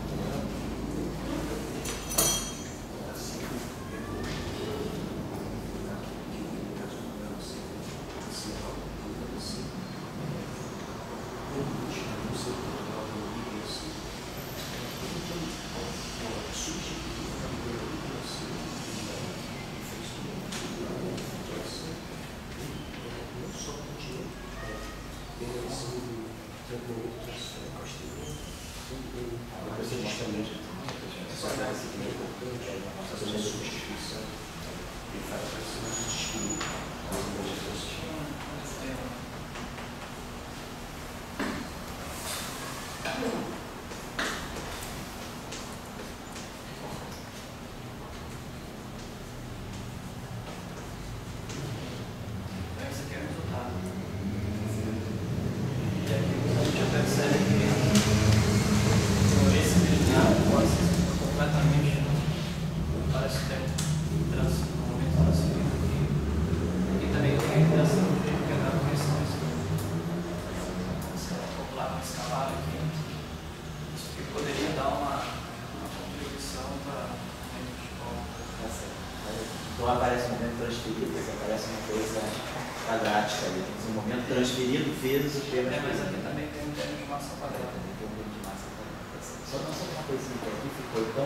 Então aparece um momento transferido, aparece uma coisa quadrática ali. Um momento transferido, vezes o termo. Mas aqui também tem um termo de massa quadrada. Tem um termo de massa quadrada. Só uma coisinha que aqui ficou, então,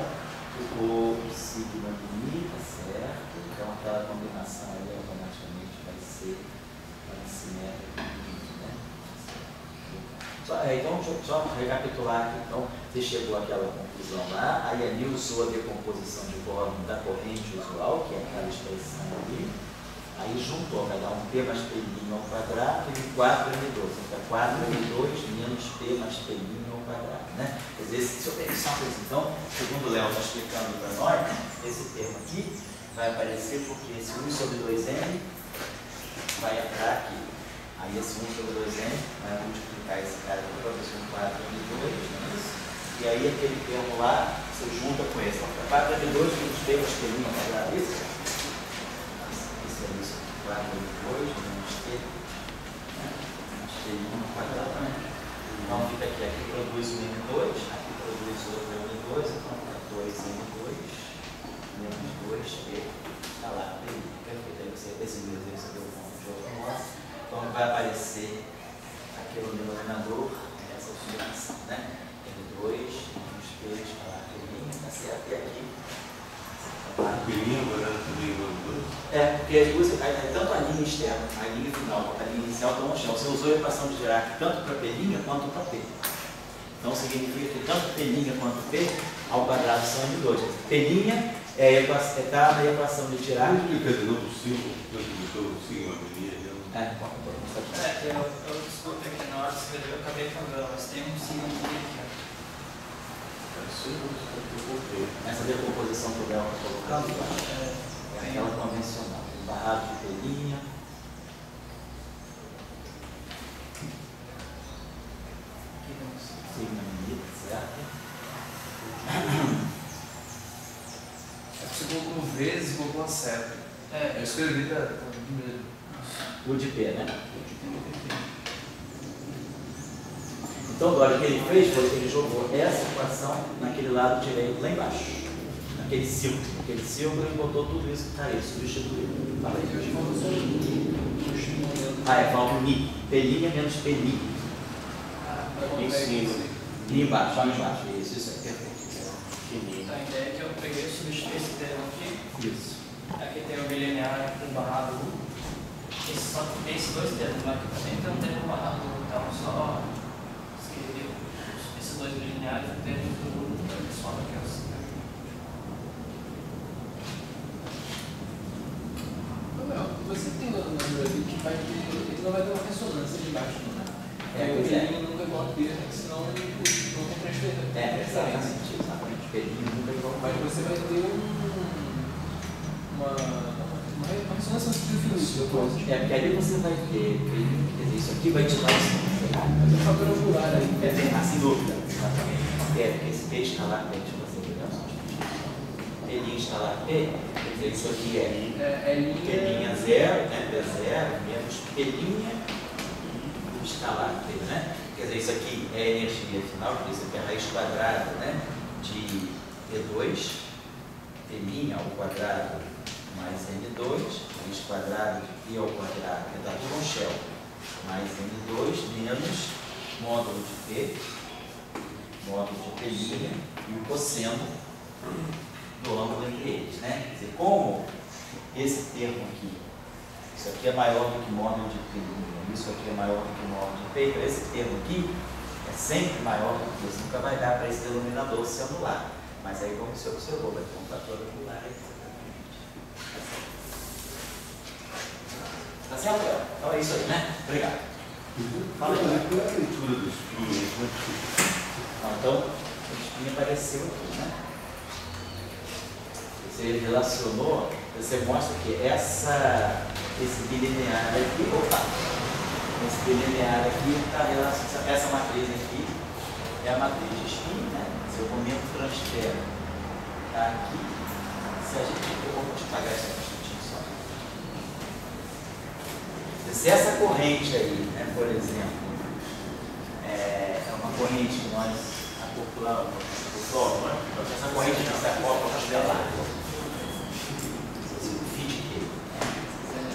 o sigma de mi, tá certo? Então aquela combinação ali automaticamente vai ser simétrica, né? Então, só recapitular aqui. Então, você chegou àquela conclusão lá, aí ali usou a decomposição de Born da corrente usual, que é aquela expressão ali, aí juntou, vai dar um P mais P' ao quadrado e 4M2. Então, 4M2 menos P mais P' ao quadrado, né? Quer dizer, se eu pensar isso, então, segundo o Léo está explicando para nós, esse termo aqui vai aparecer porque esse 1 sobre 2M vai entrar aqui. Aí esse 1 sobre 2M vai multiplicar esse cara aqui para ver se 4M2, né? E aí aquele termo lá, você junta com esse. Então, 4M2 menos P mais P' ao quadrado, isso? Isso é isso. 4M2 menos P mais P' ao quadrado, né? Então fica aqui produz o M2, aqui produz outro M2, então fica 2M2 menos 2P, está lá, perfeito. Aí você, esse mesmo você deu um ponto de outro modo. Então vai aparecer aqui no denominador essa combinação, né? M2 menos P, está lá, P', está certo? E aqui. Porque as duas, tanto a linha externa, a linha final, quanto a linha inicial estão no chão. Você usou a equação de Dirac tanto para P' quanto para P. Então significa que tanto P' quanto P ao quadrado são M2. P' está na equação de Dirac. Eu desculpe aqui na hora de escrever, eu acabei falando, mas tem um signo aqui. Essa decomposição que o Léo está colocando é aquela convencional, barrado de P', sigma mi, certo? Você colocou vezes e colocou a seta. Eu escrevi para O de P, né? Então, agora o que ele fez foi que ele jogou essa equação naquele lado direito, lá embaixo. Naquele círculo. Naquele círculo ele botou tudo isso que está aí, substituiu. Fala aí. Falta mi. P' menos P'. Mi embaixo, lá embaixo. Isso é perfeito. A ideia é que eu peguei e substituí esse termo aqui. Isso. Aqui tem o bilinear do barrado 1. Esses dois termos, mas aqui também tem um termo barrado 1. Então, só escrevi esses dois bilineares e termos do pessoal aqui. Você tem um número ali que vai ter, ele não vai ter uma ressonância de baixo, né? O P' nunca é igual a P, senão não tem transferência. Exatamente. P' nunca é igual a P. Mas você vai ter uma ressonância no sentido finito. Porque ali você vai ter, quer dizer, isso aqui vai te dar mas é um fator angular aí. Sem dúvida, exatamente. Porque esse P está lá, P' está lá, P, quer dizer, isso aqui é P' 0, né? P0 menos P' escalar P, né? Quer dizer, isso aqui é a energia final, por isso aqui é a raiz quadrada, né? De E2, P' ao quadrado mais N2, raiz quadrada de P ao quadrado, que dá tudo um shell, mais N2 menos módulo de P, módulo de P' e o cosseno do ângulo entre eles, né? Quer dizer, como esse termo aqui, isso aqui é maior do que módulo de P, isso aqui é maior do que módulo de P, então esse termo aqui é sempre maior do que isso, nunca vai dar para esse denominador se anular. Mas aí, como você observou, vai ter um fator angular aí. Tá certo, Léo? Então é isso aí, né? Obrigado. Fala aí. Qual é a leitura do espinho? Então, o espinho apareceu aqui, né? Você relacionou, você mostra que esse bilinear aqui, esse bilinear aqui está relacionado, essa matriz aqui é a matriz de spin, né? Se o momento transfer está aqui, se a gente, eu vou te pagar essa constantinha só. Se essa corrente aí, né, por exemplo, é uma corrente que nós acoplamos, essa corrente que se acopla para estelar.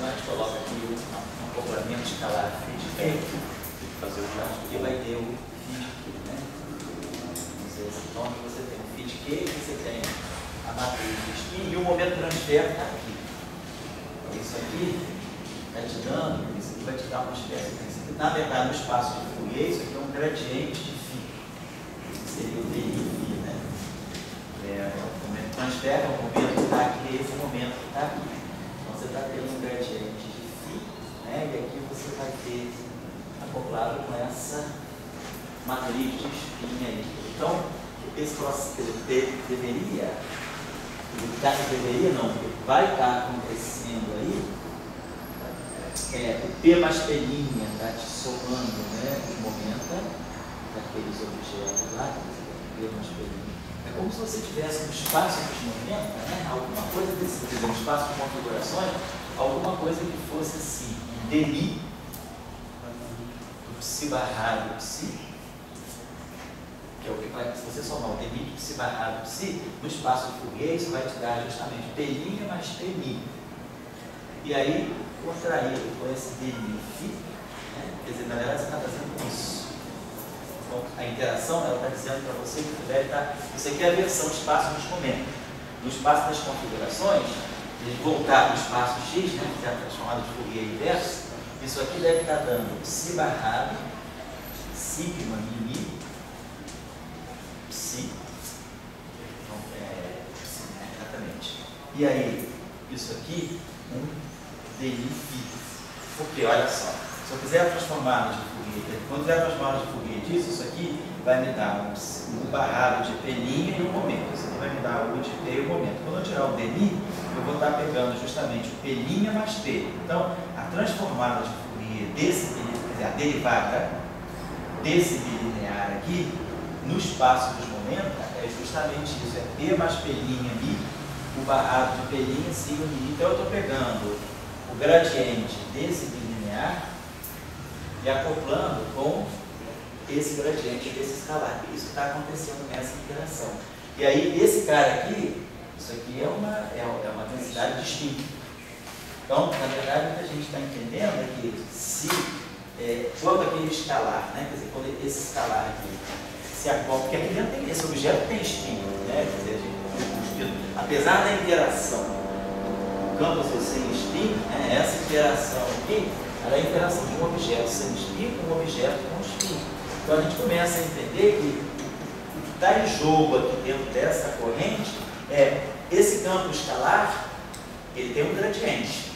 A gente coloca aqui um acoplamento escalar feed K, e vai ter o feed K, né? Então aqui você tem o feed K e você tem a matriz de spin e o momento transfer está aqui. Isso aqui está te dando, isso aqui vai te dar uma espécie de... Na verdade, no espaço de Fourier, isso aqui é um gradiente de φ. Seria o DI φ, né? O momento transfer é o momento que está aqui, esse momento que está aqui. Então, você está tendo um gradiente de φ, né? E aqui você vai ter acoplado com essa matriz de spin aí. Então, esse processo deveria não, vai estar acontecendo aí, o P mais P' está te somando, né, o momento daqueles objetos lá, P mais P'. É como se você tivesse um espaço de momento, né, alguma coisa desse tipo, um espaço de configurações, alguma coisa que fosse assim, um demi do psi barrado psi, que é o que vai, se você somar o demi do psi barrado psi, no espaço de Fourier, isso vai te dar justamente P' mais P'. E aí, contraído com esse demi φ, né? Quer dizer, na verdade, você está fazendo isso. Então, a interação, ela está dizendo para você que deve estar... Isso aqui é a versão do espaço dos momentos. No espaço das configurações, de voltar para o espaço X, né, que é a transformada de Fourier inverso, isso aqui deve estar dando psi barrado, sigma mi, psi, então, exatamente. E aí, isso aqui, um dmi φ. Porque, olha só, se eu fizer a transformada de Fourier, quando fizer a transformada de Fourier disso, isso aqui vai me dar um barrado de P' e um momento. Isso aqui vai me dar o de P e o momento. Quando eu tirar o dmi, eu vou estar pegando justamente o P' mais P. Então, a transformada de Fourier desse, quer dizer, a derivada desse bilinear aqui, no espaço dos momentos, é justamente isso, é P mais P' mi, o barrado de P', sigma mi. Então, eu estou pegando o gradiente desse bilinear e acoplando com esse gradiente desse escalar. Isso que está acontecendo nessa interação. E aí, esse cara aqui, isso aqui é uma densidade de spin. Então, na verdade, o que a gente está entendendo é que se, quando aquele escalar, né, quer dizer, quando esse escalar aqui se acopla, porque aqui dentro tem, esse objeto tem spin, né, quer dizer, apesar da interação do campo sem spin, né, essa interação aqui, ela é a interação de um objeto sem spin com um objeto com spin. Então a gente começa a entender que o que está em jogo aqui dentro dessa corrente é esse campo escalar, ele tem um gradiente.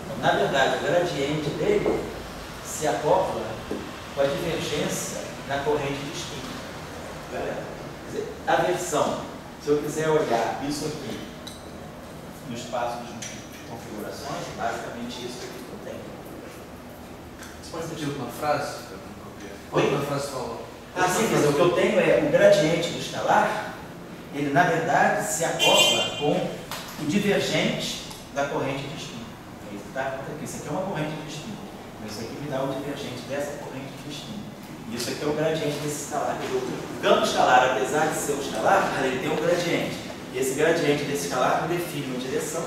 Então, na verdade, o gradiente dele se acopla com a divergência na corrente de spin. Quer dizer, a versão, se eu quiser olhar isso aqui no espaço de configurações, basicamente isso aqui que eu tenho. Você pode repetir uma frase? Oi? Uma frase falou. Ah, sim, quer dizer, o que eu tenho é o gradiente do escalar, ele na verdade se acopla com o divergente da corrente de spin. Isso aqui é uma corrente de spin. Isso aqui me dá o divergente dessa corrente de spin. Isso aqui é o gradiente desse escalar. O campo escalar, apesar de ser um escalar, ele tem um gradiente. E esse gradiente desse escalar define uma direção.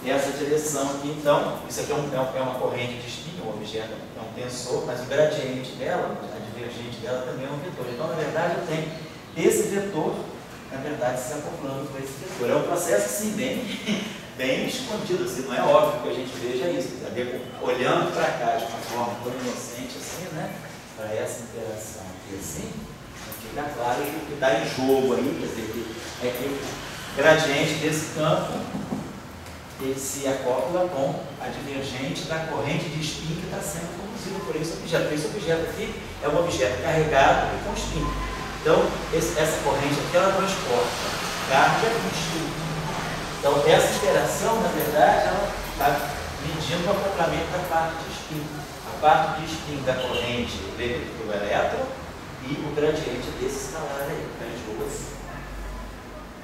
E essa direção aqui, então, isso aqui é uma corrente de spin, um objeto é um tensor, mas o gradiente dela, a divergente dela também é um vetor. Então, na verdade, eu tenho esse vetor, na verdade, se acoplando com esse vetor. É um processo, assim, bem escondido, assim, não é óbvio que a gente veja isso. Olhando para cá de uma forma tão inocente assim, né? Para essa interação aqui assim, fica claro que o que está em jogo aí, quer dizer, é que o gradiente desse campo ele se acopla com a divergente da corrente de spin que está sendo conduzida por esse objeto. Esse objeto aqui é um objeto carregado e com spin. Então, essa corrente aqui, ela transporta carga com spin. Então, essa interação, na verdade, ela está medindo o acoplamento da parte de spin. A parte de spin da corrente do elétron e o gradiente desse escalar aí, que está em jogo assim.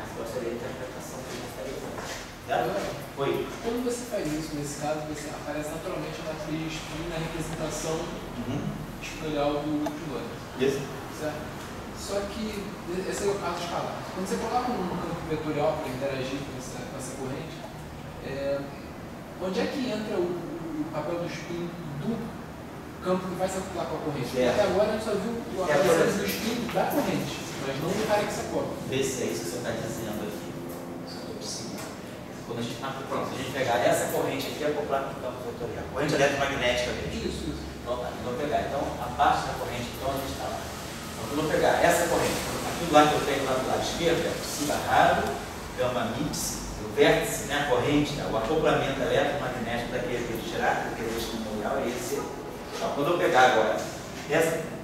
Essa seria a interpretação que eu gostaria de fazer. Oi? Quando você faz isso, nesse caso, você aparece naturalmente a matriz de spin na representação espinorial do pilômetro. Isso. Certo? Só que esse é o caso escalar. Quando você coloca um campo vetorial para interagir com essa corrente, onde é que entra o papel do spin do campo que vai se acoplar com a corrente? Porque até agora a gente só viu a aparência do spin da corrente, mas não do cara que se acopla. Vê se é isso que você está dizendo aqui. Quando a gente pegar essa corrente aqui, acoplar com o campo vetorial. Corrente eletromagnética mesmo. Isso. Então, tá, eu vou pegar. Então, a parte da corrente, então, a gente está lá. Então, eu vou pegar essa corrente. Aquilo lá que eu tenho lá do lado esquerdo é o psi barrado, gama mix, o vértice, né, a corrente, né, o acoplamento eletromagnético daquele que eu tirar, daquele exponencial, é esse. Então, quando eu pegar agora,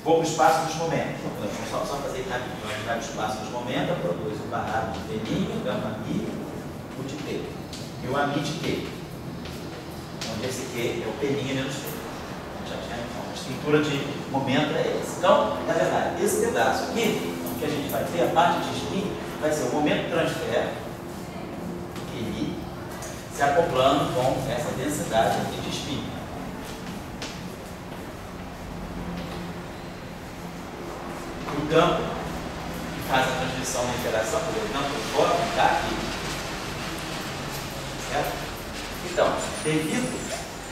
vou para o espaço dos momentos. Então, só fazer rapidinho. A gente vai para o espaço dos momentos, eu produzo o barrado de P', gama mi, o de P. E o ami de Q. Onde esse Q é o P' menos P. Já tinha, então, a estrutura de momento é essa. Então, na verdade, esse pedaço aqui, o que a gente vai ter, a parte de spin, vai ser o momento transfer, QI, se acoplando com essa densidade aqui de spin. O campo que faz a transmissão da interação, por exemplo, o campo de fóton está aqui. Certo? Então, devido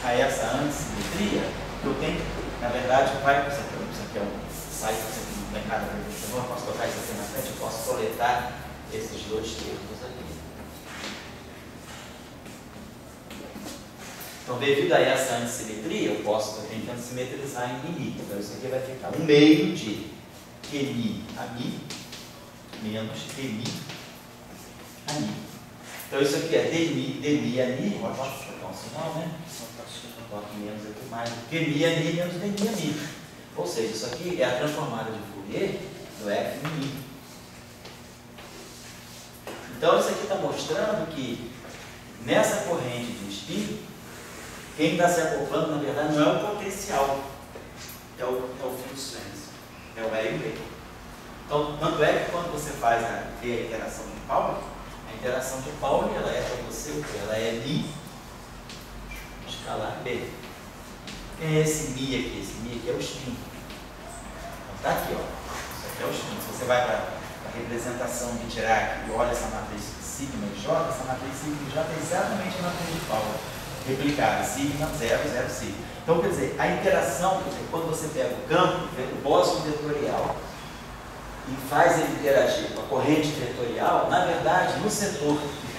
a essa antissimetria, eu tenho, na verdade, isso aqui é um site, isso aqui não tem nada a ver com eu posso colocar isso aqui na frente, eu posso coletar esses dois termos aqui. Então, devido a essa antissimetria, eu tenho que antissimetrizar em mi. Então, isso aqui vai ficar 1 meio de QMi a mi menos QMi a mi. Então, isso aqui é dmi a mi. Posso colocar um sinal, né? Eu coloco menos aqui mais. QMi a mi menos dmi a mi. Ou seja, isso aqui é a transformada de Fourier do f em mi. Então, isso aqui está mostrando que nessa corrente de spin, quem está se acoplando, na verdade, não é o potencial, é o field strength, é o E e o B. Então, tanto é que quando você faz a interação de Pauli, a interação de Pauli, ela é para você o que? Ela é Mi escalar B. Quem é esse Mi aqui? Esse Mi aqui é o spin. Então, está aqui, ó. Isso aqui é o spin. Se você vai para a representação de Dirac e olha essa matriz sigma e J, essa matriz sigma e J é exatamente a matriz de Pauli. Replicada, sigma, 0, 0, sigma. Então, quer dizer, a interação, quando você pega o campo, o bóson vetorial, e faz ele interagir com a corrente vetorial, na verdade, no setor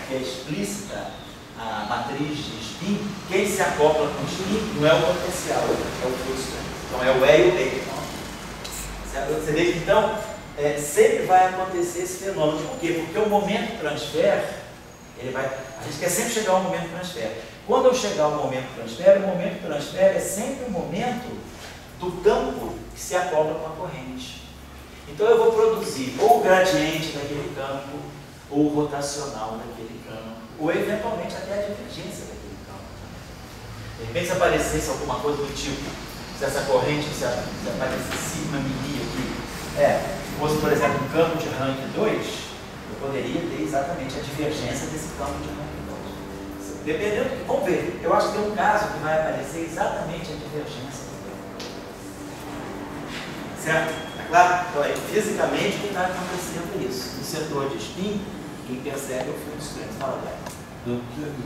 que é explícita a matriz de spin, quem se acopla com o spin não é o potencial, é o field strength. Então, é o E e o B. Você vê que, então, sempre vai acontecer esse fenômeno. Por quê? Porque o momento transfer, a gente quer sempre chegar ao momento transfer. Quando eu chegar ao momento transfer é sempre o momento do campo que se acopla com a corrente. Então eu vou produzir ou o gradiente daquele campo, ou o rotacional daquele campo, ou eventualmente até a divergência daquele campo. De repente, se aparecesse alguma coisa do tipo, se essa corrente, se aparecesse sigma mini aqui, fosse, por exemplo, um campo de rank 2, eu poderia ter exatamente a divergência desse campo de rank 2. Dependendo, vamos ver, eu acho que tem um caso que vai aparecer exatamente a divergência do campo. Certo? Tá claro? Então, aí, fisicamente, o que está acontecendo é isso. No setor de spin, quem percebe é o field strength. Fala, Léo. Então,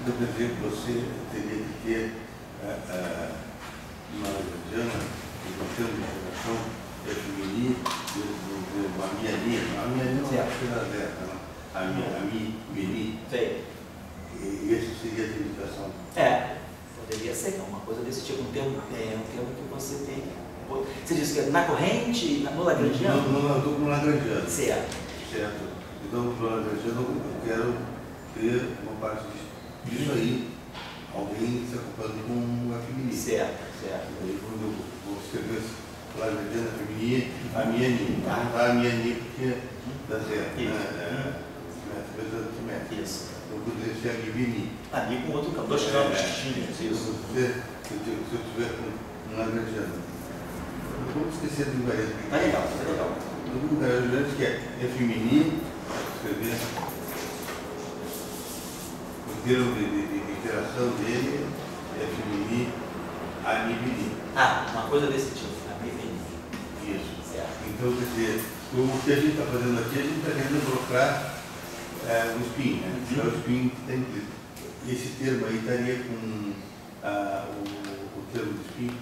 por exemplo, você teria que ter uma mediana, um termo de relação F-mini, a minha linha não é aberta, não? A minha mini. Sei. E esse seria a limitação? Poderia ser uma coisa desse tipo, um termo que você tem. Você disse que na corrente, no lagrangiano? No lagrangiano. Certo. Então, no lagrangiano, eu quero ter uma parte disso aí, alguém se acoplando com o F-mini. Certo. Aí, quando eu vou escrever lagrangiano F-mini, a minha Ni. Não está a minha Ni porque dá certo. Isso. Eu poderia ser a Mini. Ali com outro campo, 2 campos distintos, isso. Se eu tiver um lagrangiano. Não vou esquecer do invariante. Tá legal. O invariante que é F-mini, escrever o termo de interação dele, F-mini, a Ni. Uma coisa desse tipo, a Ni. Isso. Certo. Então, quer dizer, o que a gente está fazendo aqui, a gente está querendo colocar o spin, né? O spin tem que... Esse termo aí estaria com o termo de spin.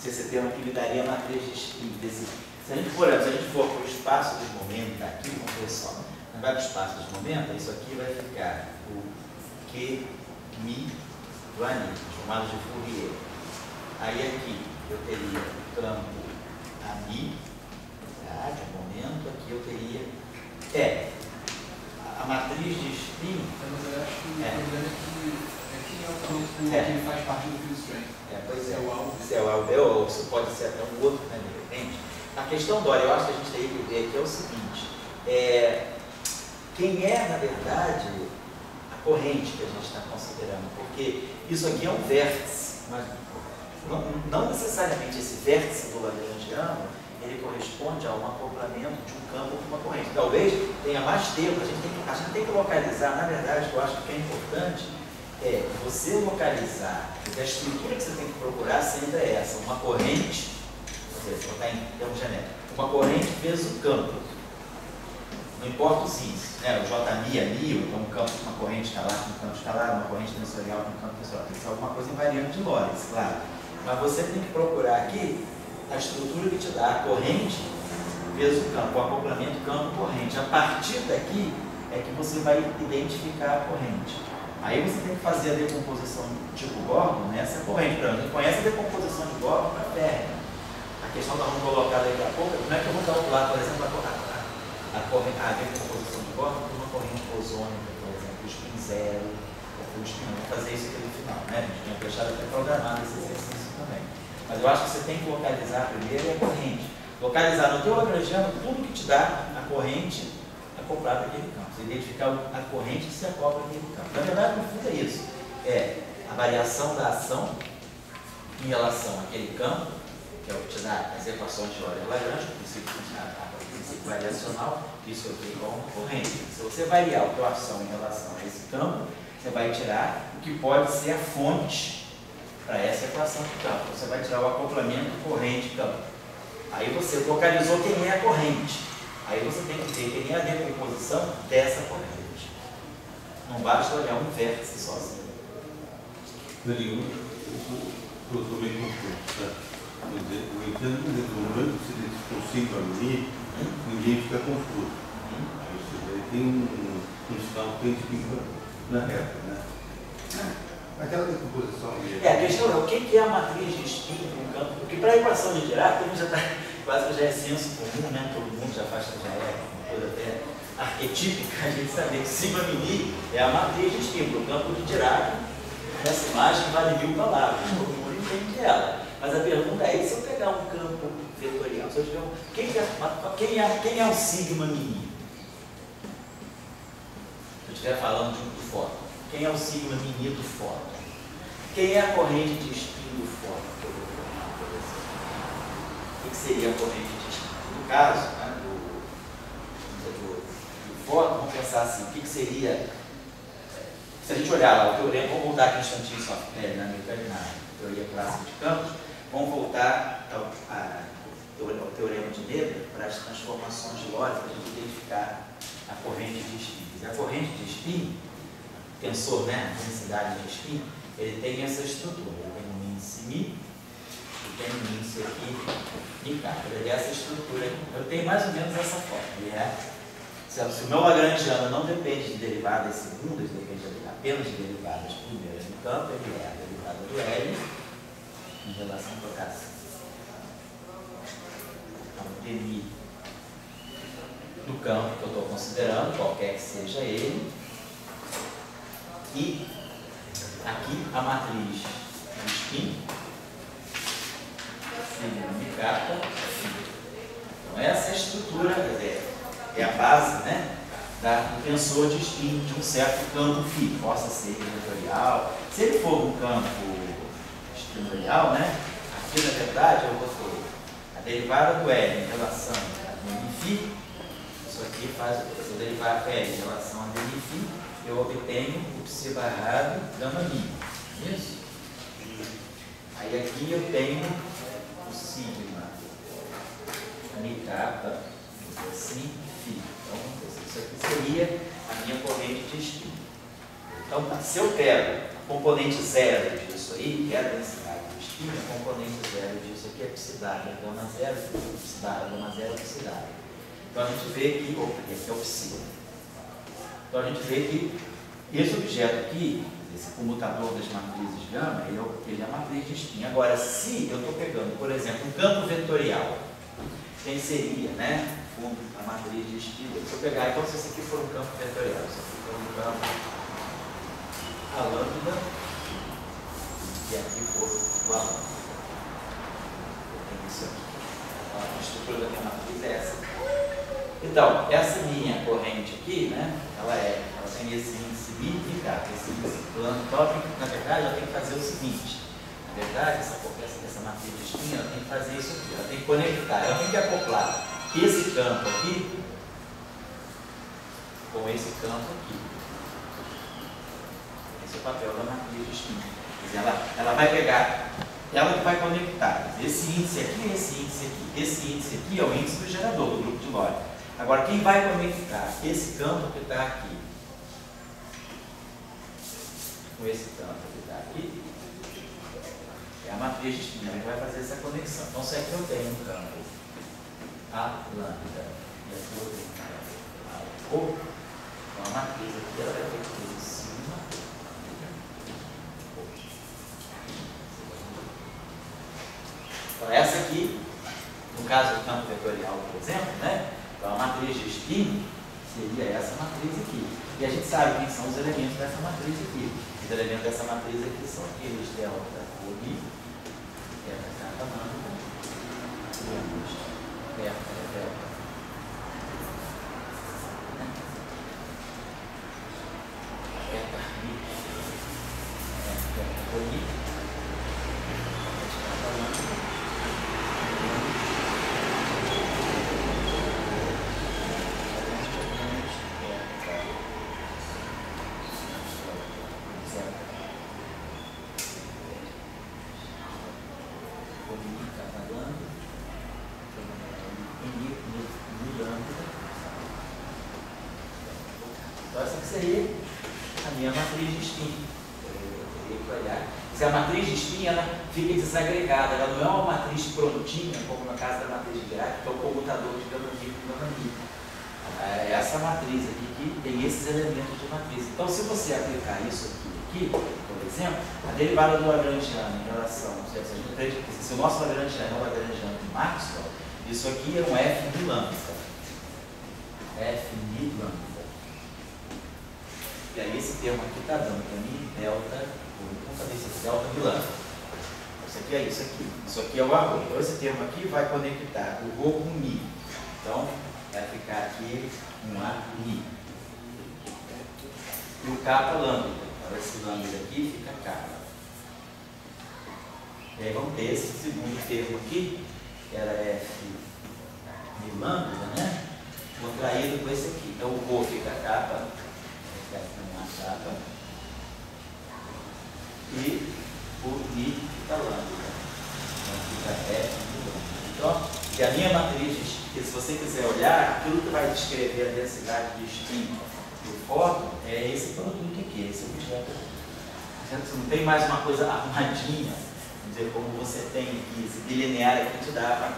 Se esse termo aqui me daria a matriz de spin. Se a gente for para o espaço de momento daqui, vamos ver só. Vai para o espaço de momento, isso aqui vai ficar o Q, Mi do anil, chamado de Fourier. Aí aqui eu teria campo AMI, tá, de momento, aqui eu teria a matriz de spin. Mas eu acho que o problema é que quem é o campo que faz parte do field strength. Pois é. Se é o A ou B. Se é o A ou B, ou se pode ser até um outro, né, de repente. A questão, Dória, eu acho que a gente teria que ver aqui é o seguinte, quem é, na verdade, a corrente que a gente está considerando, porque isso aqui é um vértice, mas não necessariamente esse vértice do lagrangiano, ele corresponde a um acoplamento de um campo com uma corrente. Talvez tenha mais tempo, a gente tem que localizar, na verdade, o que eu acho que é importante, você localizar, porque a estrutura que você tem que procurar sempre é essa, uma corrente, ou seja, colocar em termos genéricos, uma corrente vezes o campo. Não importa os índices, né? O JMI, AMI, então um campo com uma corrente escalar com um campo escalar, uma corrente tensorial com um campo tensorial. Tem que ser alguma coisa invariante de Lorentz, claro. Mas você tem que procurar aqui a estrutura que te dá a corrente vezes o campo, o acoplamento campo-corrente. A partir daqui é que você vai identificar a corrente. Aí você tem que fazer a decomposição tipo Gordon nessa corrente. A gente conhece a decomposição de Gordon para ferro. A questão que nós vamos colocar daqui a pouco, como é que eu vou calcular, por exemplo, a decomposição de Gordon por uma corrente bosônica, por exemplo, o spin zero, ou o spin 1. Vou fazer isso aqui no final, né? A gente tinha deixado até programado esse exercício também. Mas eu acho que você tem que localizar primeiro a corrente. Localizar no teu lagrangiano tudo que te dá a corrente acoplada àquele campo. Você identificar a corrente que se acopla àquele campo. Na verdade, no fundo é isso. É a variação da ação em relação àquele campo, que é o que te dá as equações de Euler-Lagrange, o princípio variacional, isso aqui igual a uma corrente. Se você variar a tua ação em relação a esse campo, você vai tirar o que pode ser a fonte para essa equação de campo. Você vai tirar o acoplamento corrente-campo. Aí você localizou quem é a corrente. Aí você tem que ver quem é a decomposição dessa corrente. Não basta olhar um vértice sozinho. Danilo, eu estou bem confuso. Eu entendo que no momento que você consiga a mim, ninguém fica confuso. Aí tem um sinal que tem que na reta, né? Aquela decomposição ali. A questão é o que é a matriz de spin no campo? Porque para a equação de Dirac, como já está quase que já é senso comum, né? Todo mundo já faz, já é uma coisa até arquetípica, a gente saber que sigma mini é a matriz de spin. O campo de Dirac, nessa imagem, vale 1000 palavras, todo mundo entende ela. Mas a pergunta é, se eu pegar um campo vetorial, se eu tiver quem é o sigma mini? Se eu estiver falando de um fóton, quem é o sigma mini do fóton? Quem é a corrente de spin do fóton? O que seria a corrente de spin? No caso, né, do fóton, vamos pensar assim, o que seria, se a gente olhar lá o teorema, vamos voltar aqui um instantinho só, na teoria clássica de campos, vamos voltar ao teorema de Neber para as transformações de Lorentz, para a gente identificar a corrente de spin. A corrente de spin, tensor, né, a densidade de spin, ele tem essa estrutura. Ele tem um índice Mi, e tem um índice aqui em K. Ele é essa estrutura aqui. Eu tenho mais ou menos essa forma. Ele se o meu lagrangiano não depende de derivadas segundas, depende apenas de derivadas primeiras no campo, ele é a derivada do L em relação ao K. Então, o dmi do campo que eu estou considerando, qualquer que seja ele, e aqui a matriz do spin, sigma kappa. Então essa é a estrutura, quer dizer, é a base, né, do tensor de spin de um certo campo φ, possa ser vetorial. Se ele for um campo espinorial, né, aqui na verdade eu vou ter a derivada do L em relação a dmi φ. Isso aqui faz, se eu derivar L em relação a dmi φ, eu obtenho o psi barrado gama mi. Isso? Aí aqui eu tenho o sigma mi kappa, assim, φ. Então, isso aqui seria a minha corrente de spin. Então, se eu pego a componente zero disso aí, que é a densidade do spin, a componente zero disso aqui é psi barra gama zero, psi barra gama zero, psi barra. Então a gente vê que, aqui é o psi. Então a gente vê que esse objeto aqui, esse comutador das matrizes gama, ele é a matriz de spin. Agora, se eu estou pegando, por exemplo, um campo vetorial, quem seria, né, a matriz de spin? Se eu pegar, então, se esse aqui for um campo vetorial, se aqui for um campo, a lambda, e aqui for o a lambda. Tem isso aqui. Então, a estrutura da minha matriz é essa. Então, essa minha corrente aqui, né, ela tem esse índice bíblica, esse índice plano tópico. Na verdade, ela tem que fazer o seguinte. Na verdade, essa matriz de spin, ela tem que fazer isso aqui. Ela tem que conectar, ela tem que acoplar esse campo aqui com esse campo aqui. Esse é o papel da matriz de spin. Quer dizer, ela vai pegar, ela que vai conectar esse índice aqui e esse índice aqui. Esse índice aqui é o índice do gerador, do grupo de Lorentz. Agora, quem vai conectar esse campo que está aqui com esse campo que está aqui é a matriz de spin, ela vai fazer essa conexão. Então, se aqui eu tenho um campo A lambda e aqui eu tenho um campo A O, então a matriz aqui ela vai ter que ter em cima. Então, essa aqui, no caso do campo vetorial, por exemplo, né? Então, a matriz de spin seria essa matriz aqui. E a gente sabe quem são os elementos dessa matriz aqui. Os elementos dessa matriz aqui são aqueles delta OI, delta capa lambda, temos delta delta. Delta I, delta OI, capa lambda. Então essa que seria a minha matriz de spin. Eu teria que olhar. Se a matriz de spin ela fica desagregada, ela não é uma matriz prontinha, como no caso da matriz de Dirac, que é o comutador de gama mi com gama mi. É essa matriz aqui que tem esses elementos de matriz. Então, se você aplicar isso aqui, por exemplo, a derivada do Lagrangiano em relação, se o nosso Lagrangiano é o Lagrangiano de Maxwell, isso aqui é um F de lambda. F de lambda. E aí esse termo aqui está dando para mim delta, vamos fazer isso aqui, delta de lambda. Isso aqui é isso aqui. Isso aqui é o arroz. Então esse termo aqui vai conectar o rho com o mi. Então vai ficar aqui um A mi. E o kappa lambda. Então esse lambda aqui fica kappa. E aí vamos ter esse segundo termo aqui, que era F de lambda, né? Contraído com esse aqui. Então o rho fica kappa. Capa, e o mi fica lambda. Então fica F de lambda. Então, e a minha matriz, que se você quiser olhar, aquilo que vai descrever a densidade de spin do fóton é esse produto aqui, esse objeto. Você não tem mais uma coisa arrumadinha, vamos dizer, como você tem aqui, esse bilinear aqui te dá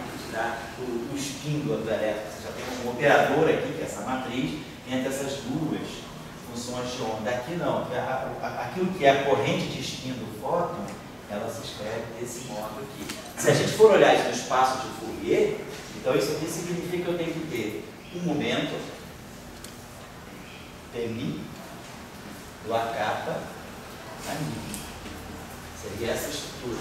o spin do elétrico. Você já tem um operador aqui, que é essa matriz, entre essas duas funções de onda. Aqui não, aquilo que é a corrente de spin do fóton, ela se escreve desse modo aqui. Se a gente for olhar isso no espaço de Fourier, então isso aqui significa que eu tenho que ter um momento Pmi do A kappa a mi. Seria essa estrutura.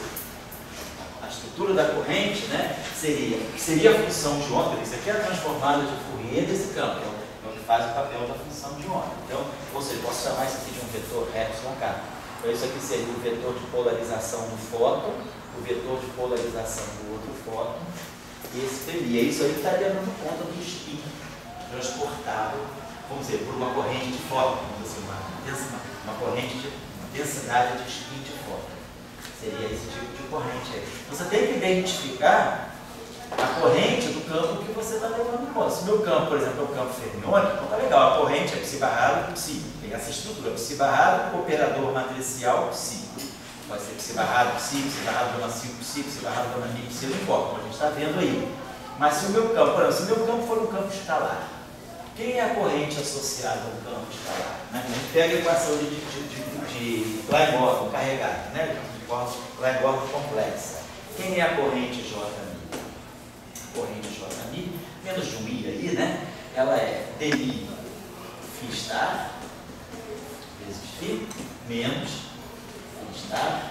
A estrutura da corrente, né, seria a função de onda. Isso aqui é a transformada de Fourier desse campo. Faz o papel da função de onda. Então, ou seja, posso chamar isso aqui de um vetor epsilon kappa. Então, isso aqui seria o vetor de polarização do fóton, o vetor de polarização do outro fóton, e esse Pmi. E isso aí estaria dando conta do spin transportado, vamos dizer, por uma corrente de fóton, uma corrente de densidade de spin de fóton. Seria esse tipo de corrente aí. Você tem que identificar a corrente do campo que você está levando em conta. Se o meu campo, por exemplo, é o campo fermiônico, então tá legal, a corrente é psi barrado com psi. Tem essa estrutura, psi barrado com operador matricial psi. Pode ser psi barrado psi, psi barrado gama 5 psi, psi barrado gama mi psi, não importa, como a gente está vendo aí. Mas se o meu campo, por exemplo, se o meu campo for um campo escalar, o Quem é a corrente associada ao campo escalar? Né? A gente pega a equação de Klein-Gordon carregada, né? De Klein-Gordon complexa. Quem é a corrente J mi? A corrente J mi, menos de um I aí, né? Ela é dmi φ star vezes φ menos φ star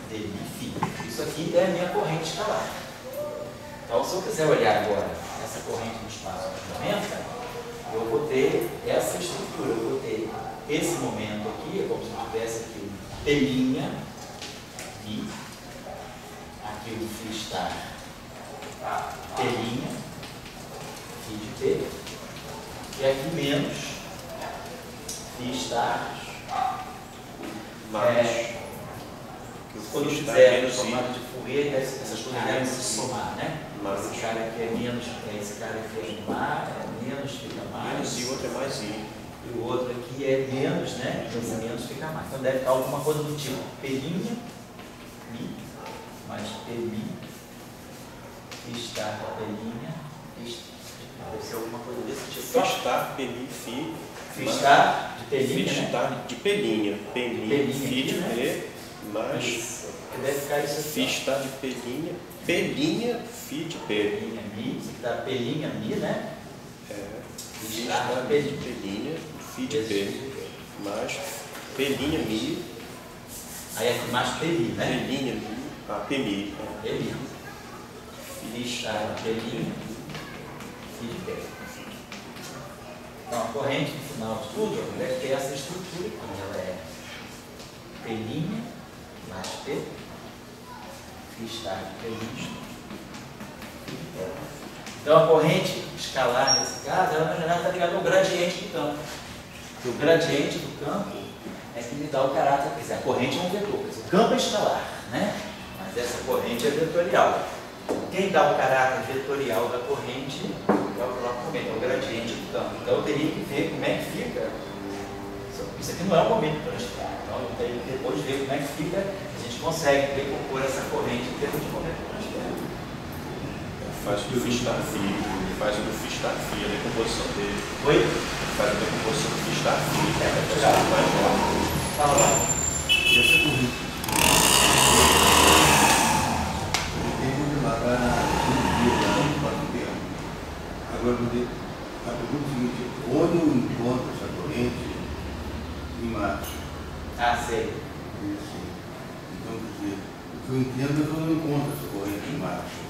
dmi φ. Isso aqui é a minha corrente escalar. Então, se eu quiser olhar agora essa corrente no espaço de momento, eu vou ter essa estrutura, eu vou ter esse momento aqui, é como se eu tivesse aqui um P', I, aqui o φ star P', φ de P, e aqui menos φ star quando eu fizer o formato de Fourier, essas coisas devem se somar, né? Esse cara aqui é menos, esse cara aqui é menos, fica mais. Menos I, o outro é mais I. E o outro aqui é menos, né? Esse menos fica mais. Então deve ficar alguma coisa do tipo P' mi mais P mi, φ star P', deve ser alguma coisa desse tipo. Φ star P mi φ. Φ star de P', Φ star de P', P mi φ de P mais isso. Deve ficar isso aqui. Φ star de P', φ de P. P' mi, isso aqui dá P' mi, né? Φ star de P', φ de P mais P' mi. Aí aqui mais P mi, né? P' mi. P mi. P mi. Φ star de P', φ de P. Então a corrente no final de tudo deve ter essa estrutura aqui. Ela é P' mais P, φ star de P'. Então a corrente escalar nesse caso, ela na verdade está ligada ao gradiente do campo. Porque o gradiente do campo é que me dá o caráter, quer dizer, a corrente é um vetor, quer dizer, o campo é escalar, né? Mas essa corrente é vetorial. Quem dá o caráter vetorial da corrente é o próprio momento, é o gradiente do campo. Então eu teria que ver como é que fica. Isso aqui não é o momento transfer. Então eu tenho que depois ver como é que fica, a gente consegue decompor essa corrente em termos de momento transfer. Faz o do Φ star φ, faz o do Φ star φ, a decomposição dele. Oi? Faz a decomposição do Φ star φ, Fala lá. Essa corrente ele tem que levar para o tempo. Agora, a pergunta é a seguinte: onde eu encontro essa corrente em Marte? Ah, sei. Então, quer dizer, o que eu entendo é que eu não encontro essa corrente em Marte.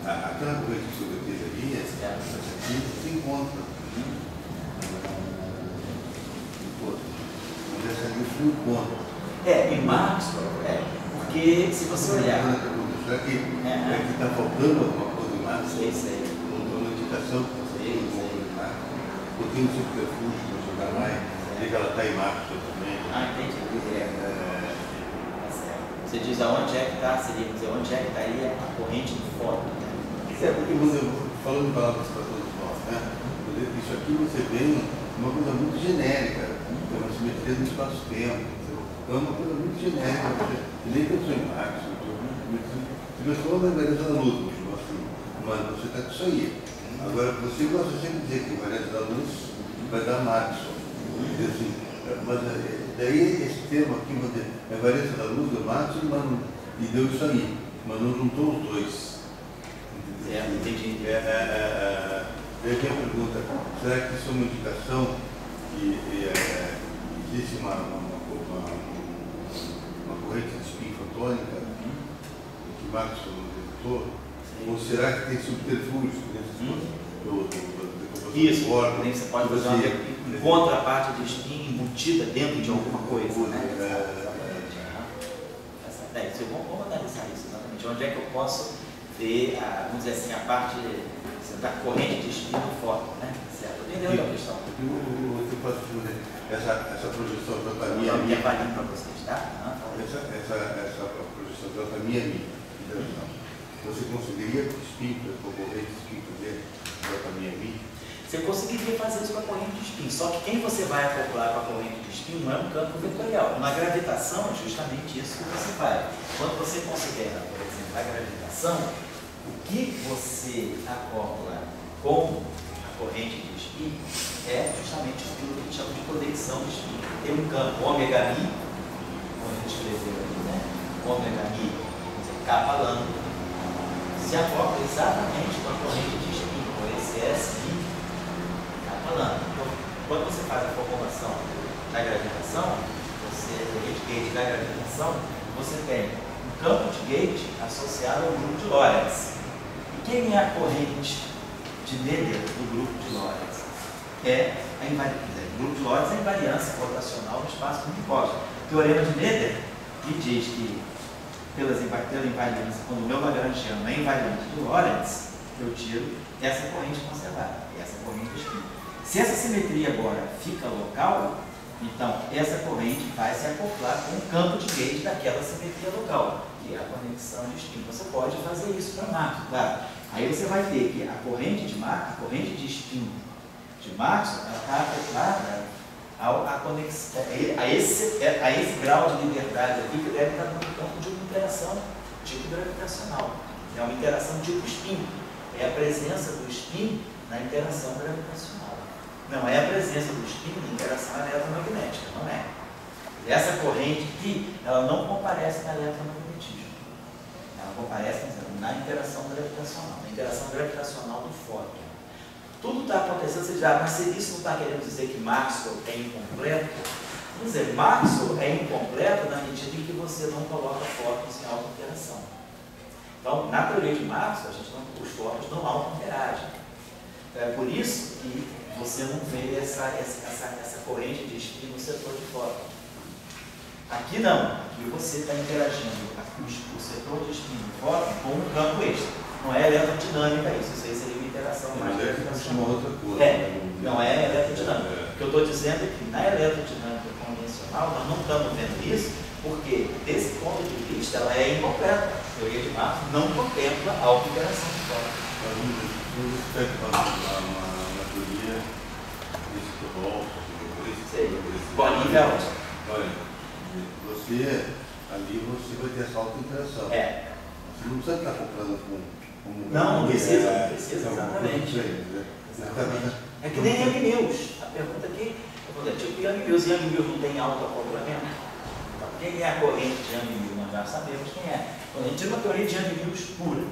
Aquela corrente que você teve ali, essa aqui, você encontra. Mas essa ali você não encontra. Em Marx, porque se você olhar. Será que está faltando alguma coisa em Marx? Sei. Uma indicação que você tem em Marx? Ou tem um subterfúgio para jogar lá e que ela está em Marx também? Ah, entendi. Você diz aonde é que está, seria dizer onde é que estaria a corrente do fóton. É porque falando de palavras para todos nós, né? Isso aqui você vê uma coisa muito genérica, é uma simetria do espaço-tempo. É uma coisa muito genérica. Você nem pensou em Marx, você pensou na variância da luz, assim, mas você está com isso aí. Agora, você gosta sempre de dizer que a variância da luz vai dar Marx. Assim, mas daí esse termo aqui, a variância da luz deu Marx e deu isso aí, mas não juntou os dois. Entendi. Daí a pergunta: será que isso é uma indicação que existe uma corrente de spin fotônica que Marx detectou? Ou será que tem subterfúgios Isso, você pode fazer uma contraparte de spin embutida dentro de alguma coisa, né? Vamos analisar isso exatamente. Onde é que eu posso ver, vamos dizer assim, a parte da corrente de spin do fóton, né? Certo? Entendeu a questão? Eu posso fazer essa projeção J mi. Eu me avalio para vocês, tá? Essa projeção J mi. Você conseguiria spin, com a corrente de spin, fazer J mi? Você conseguiria fazer isso com a corrente de spin, só que quem você vai calcular com a corrente de spin não é um campo vetorial. Na gravitação é justamente isso que você vai. Quando você considera, por exemplo, a gravitação, o que você acopla com a corrente de spin é justamente aquilo que a gente chama de conexão de spin. Tem um campo ômega mi, como a gente escreveu aqui, né? Ômega mi, quer dizer, capa lambda, se acopla exatamente com a corrente de spin, com esse S mi, capa lambda. Então, quando você faz a formulação da gravitação, o gate da gravitação, você tem um campo de gate associado ao grupo de Lorentz. E quem é a corrente de Meder do grupo de Lorentz? É a invariância. O grupo de Lorentz é a invariância rotacional do espaço cósmico. O teorema de Meder me diz que pela invariância, quando o meu lagrangiano é invariante de Lorentz, eu tiro essa corrente conservada, essa corrente de spin. Se essa simetria agora fica local, então essa corrente vai se acoplar com o campo de gate daquela simetria local, que é a conexão de spin. Você pode fazer isso para Maxwell, claro. Aí você vai ter que a corrente de Maxwell, a corrente de spin de Maxwell, ela está acoplada a esse grau de liberdade aqui que deve estar no campo de uma interação tipo gravitacional. É uma interação tipo spin. É a presença do spin na interação gravitacional. Não é a presença do spin na interação eletromagnética, não é. Essa corrente aqui, ela não comparece na eletromagnetismo. Ela comparece na interação gravitacional, na interação gravitacional do fóton. Tudo está acontecendo, você diz, mas isso não está querendo dizer que Maxwell é incompleto? Quer dizer, Maxwell é incompleto na medida em que você não coloca fótons em auto-interação. Então, na teoria de Maxwell, os fótons não auto-interagem. É por isso que você não vê essa corrente de spin no setor de fóton. Aqui não, aqui você está interagindo o setor de spin do fóton com um campo extra. Não é eletrodinâmica isso aí seria uma interação mais uma outra coisa. Não é eletrodinâmica. O que eu estou dizendo é que na eletrodinâmica convencional nós não estamos vendo isso, porque desse ponto de vista ela é incompleta. A teoria de Maxwell não contempla a auto-interação do fóton. No respeito a uma teoria desse que volta, olha, você ali você vai ter essa auto-interação. Você não precisa estar comprando com não precisa, exatamente. É que nem Young Mills. A pergunta aqui é tipo Young Mills. Young Mills não tem autoacoplamento? Então, quem é a corrente de Young Mills? Nós já sabemos quem é. Quando a gente tira uma teoria de Young Mills pura,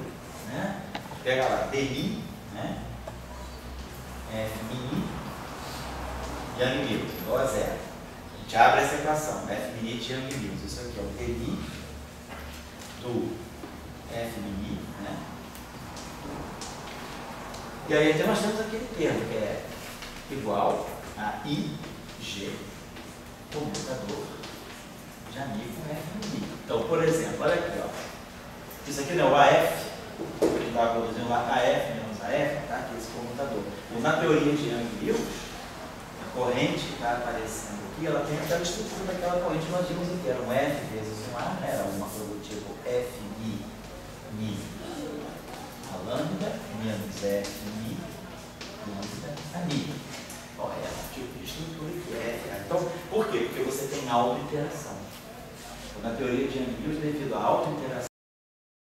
né? Pega lá, DI, né? FMI, Young Mills, igual a zero. A gente abre essa equação, FMI de Young Mills. Isso aqui é o DI do FMI, né? E aí então nós temos aquele termo que é igual a IG, comutador de amigo FMI. Então, por exemplo, olha aqui, ó. Isso aqui não é o AF, que está produzindo lá AF menos AF, tá? Aqui esse comutador. Então, na teoria de Young Mills, a corrente que está aparecendo aqui, ela tem aquela estrutura daquela corrente que nós vimos aqui, era um F vezes um A, né? Era uma coisa do tipo FI, Mi, a lambda, menos FI, lambda, a Mi. Bom, é esse tipo de estrutura que é. Então, por quê? Porque você tem auto-interação. Então, na teoria de Young Mills, devido à auto-interação,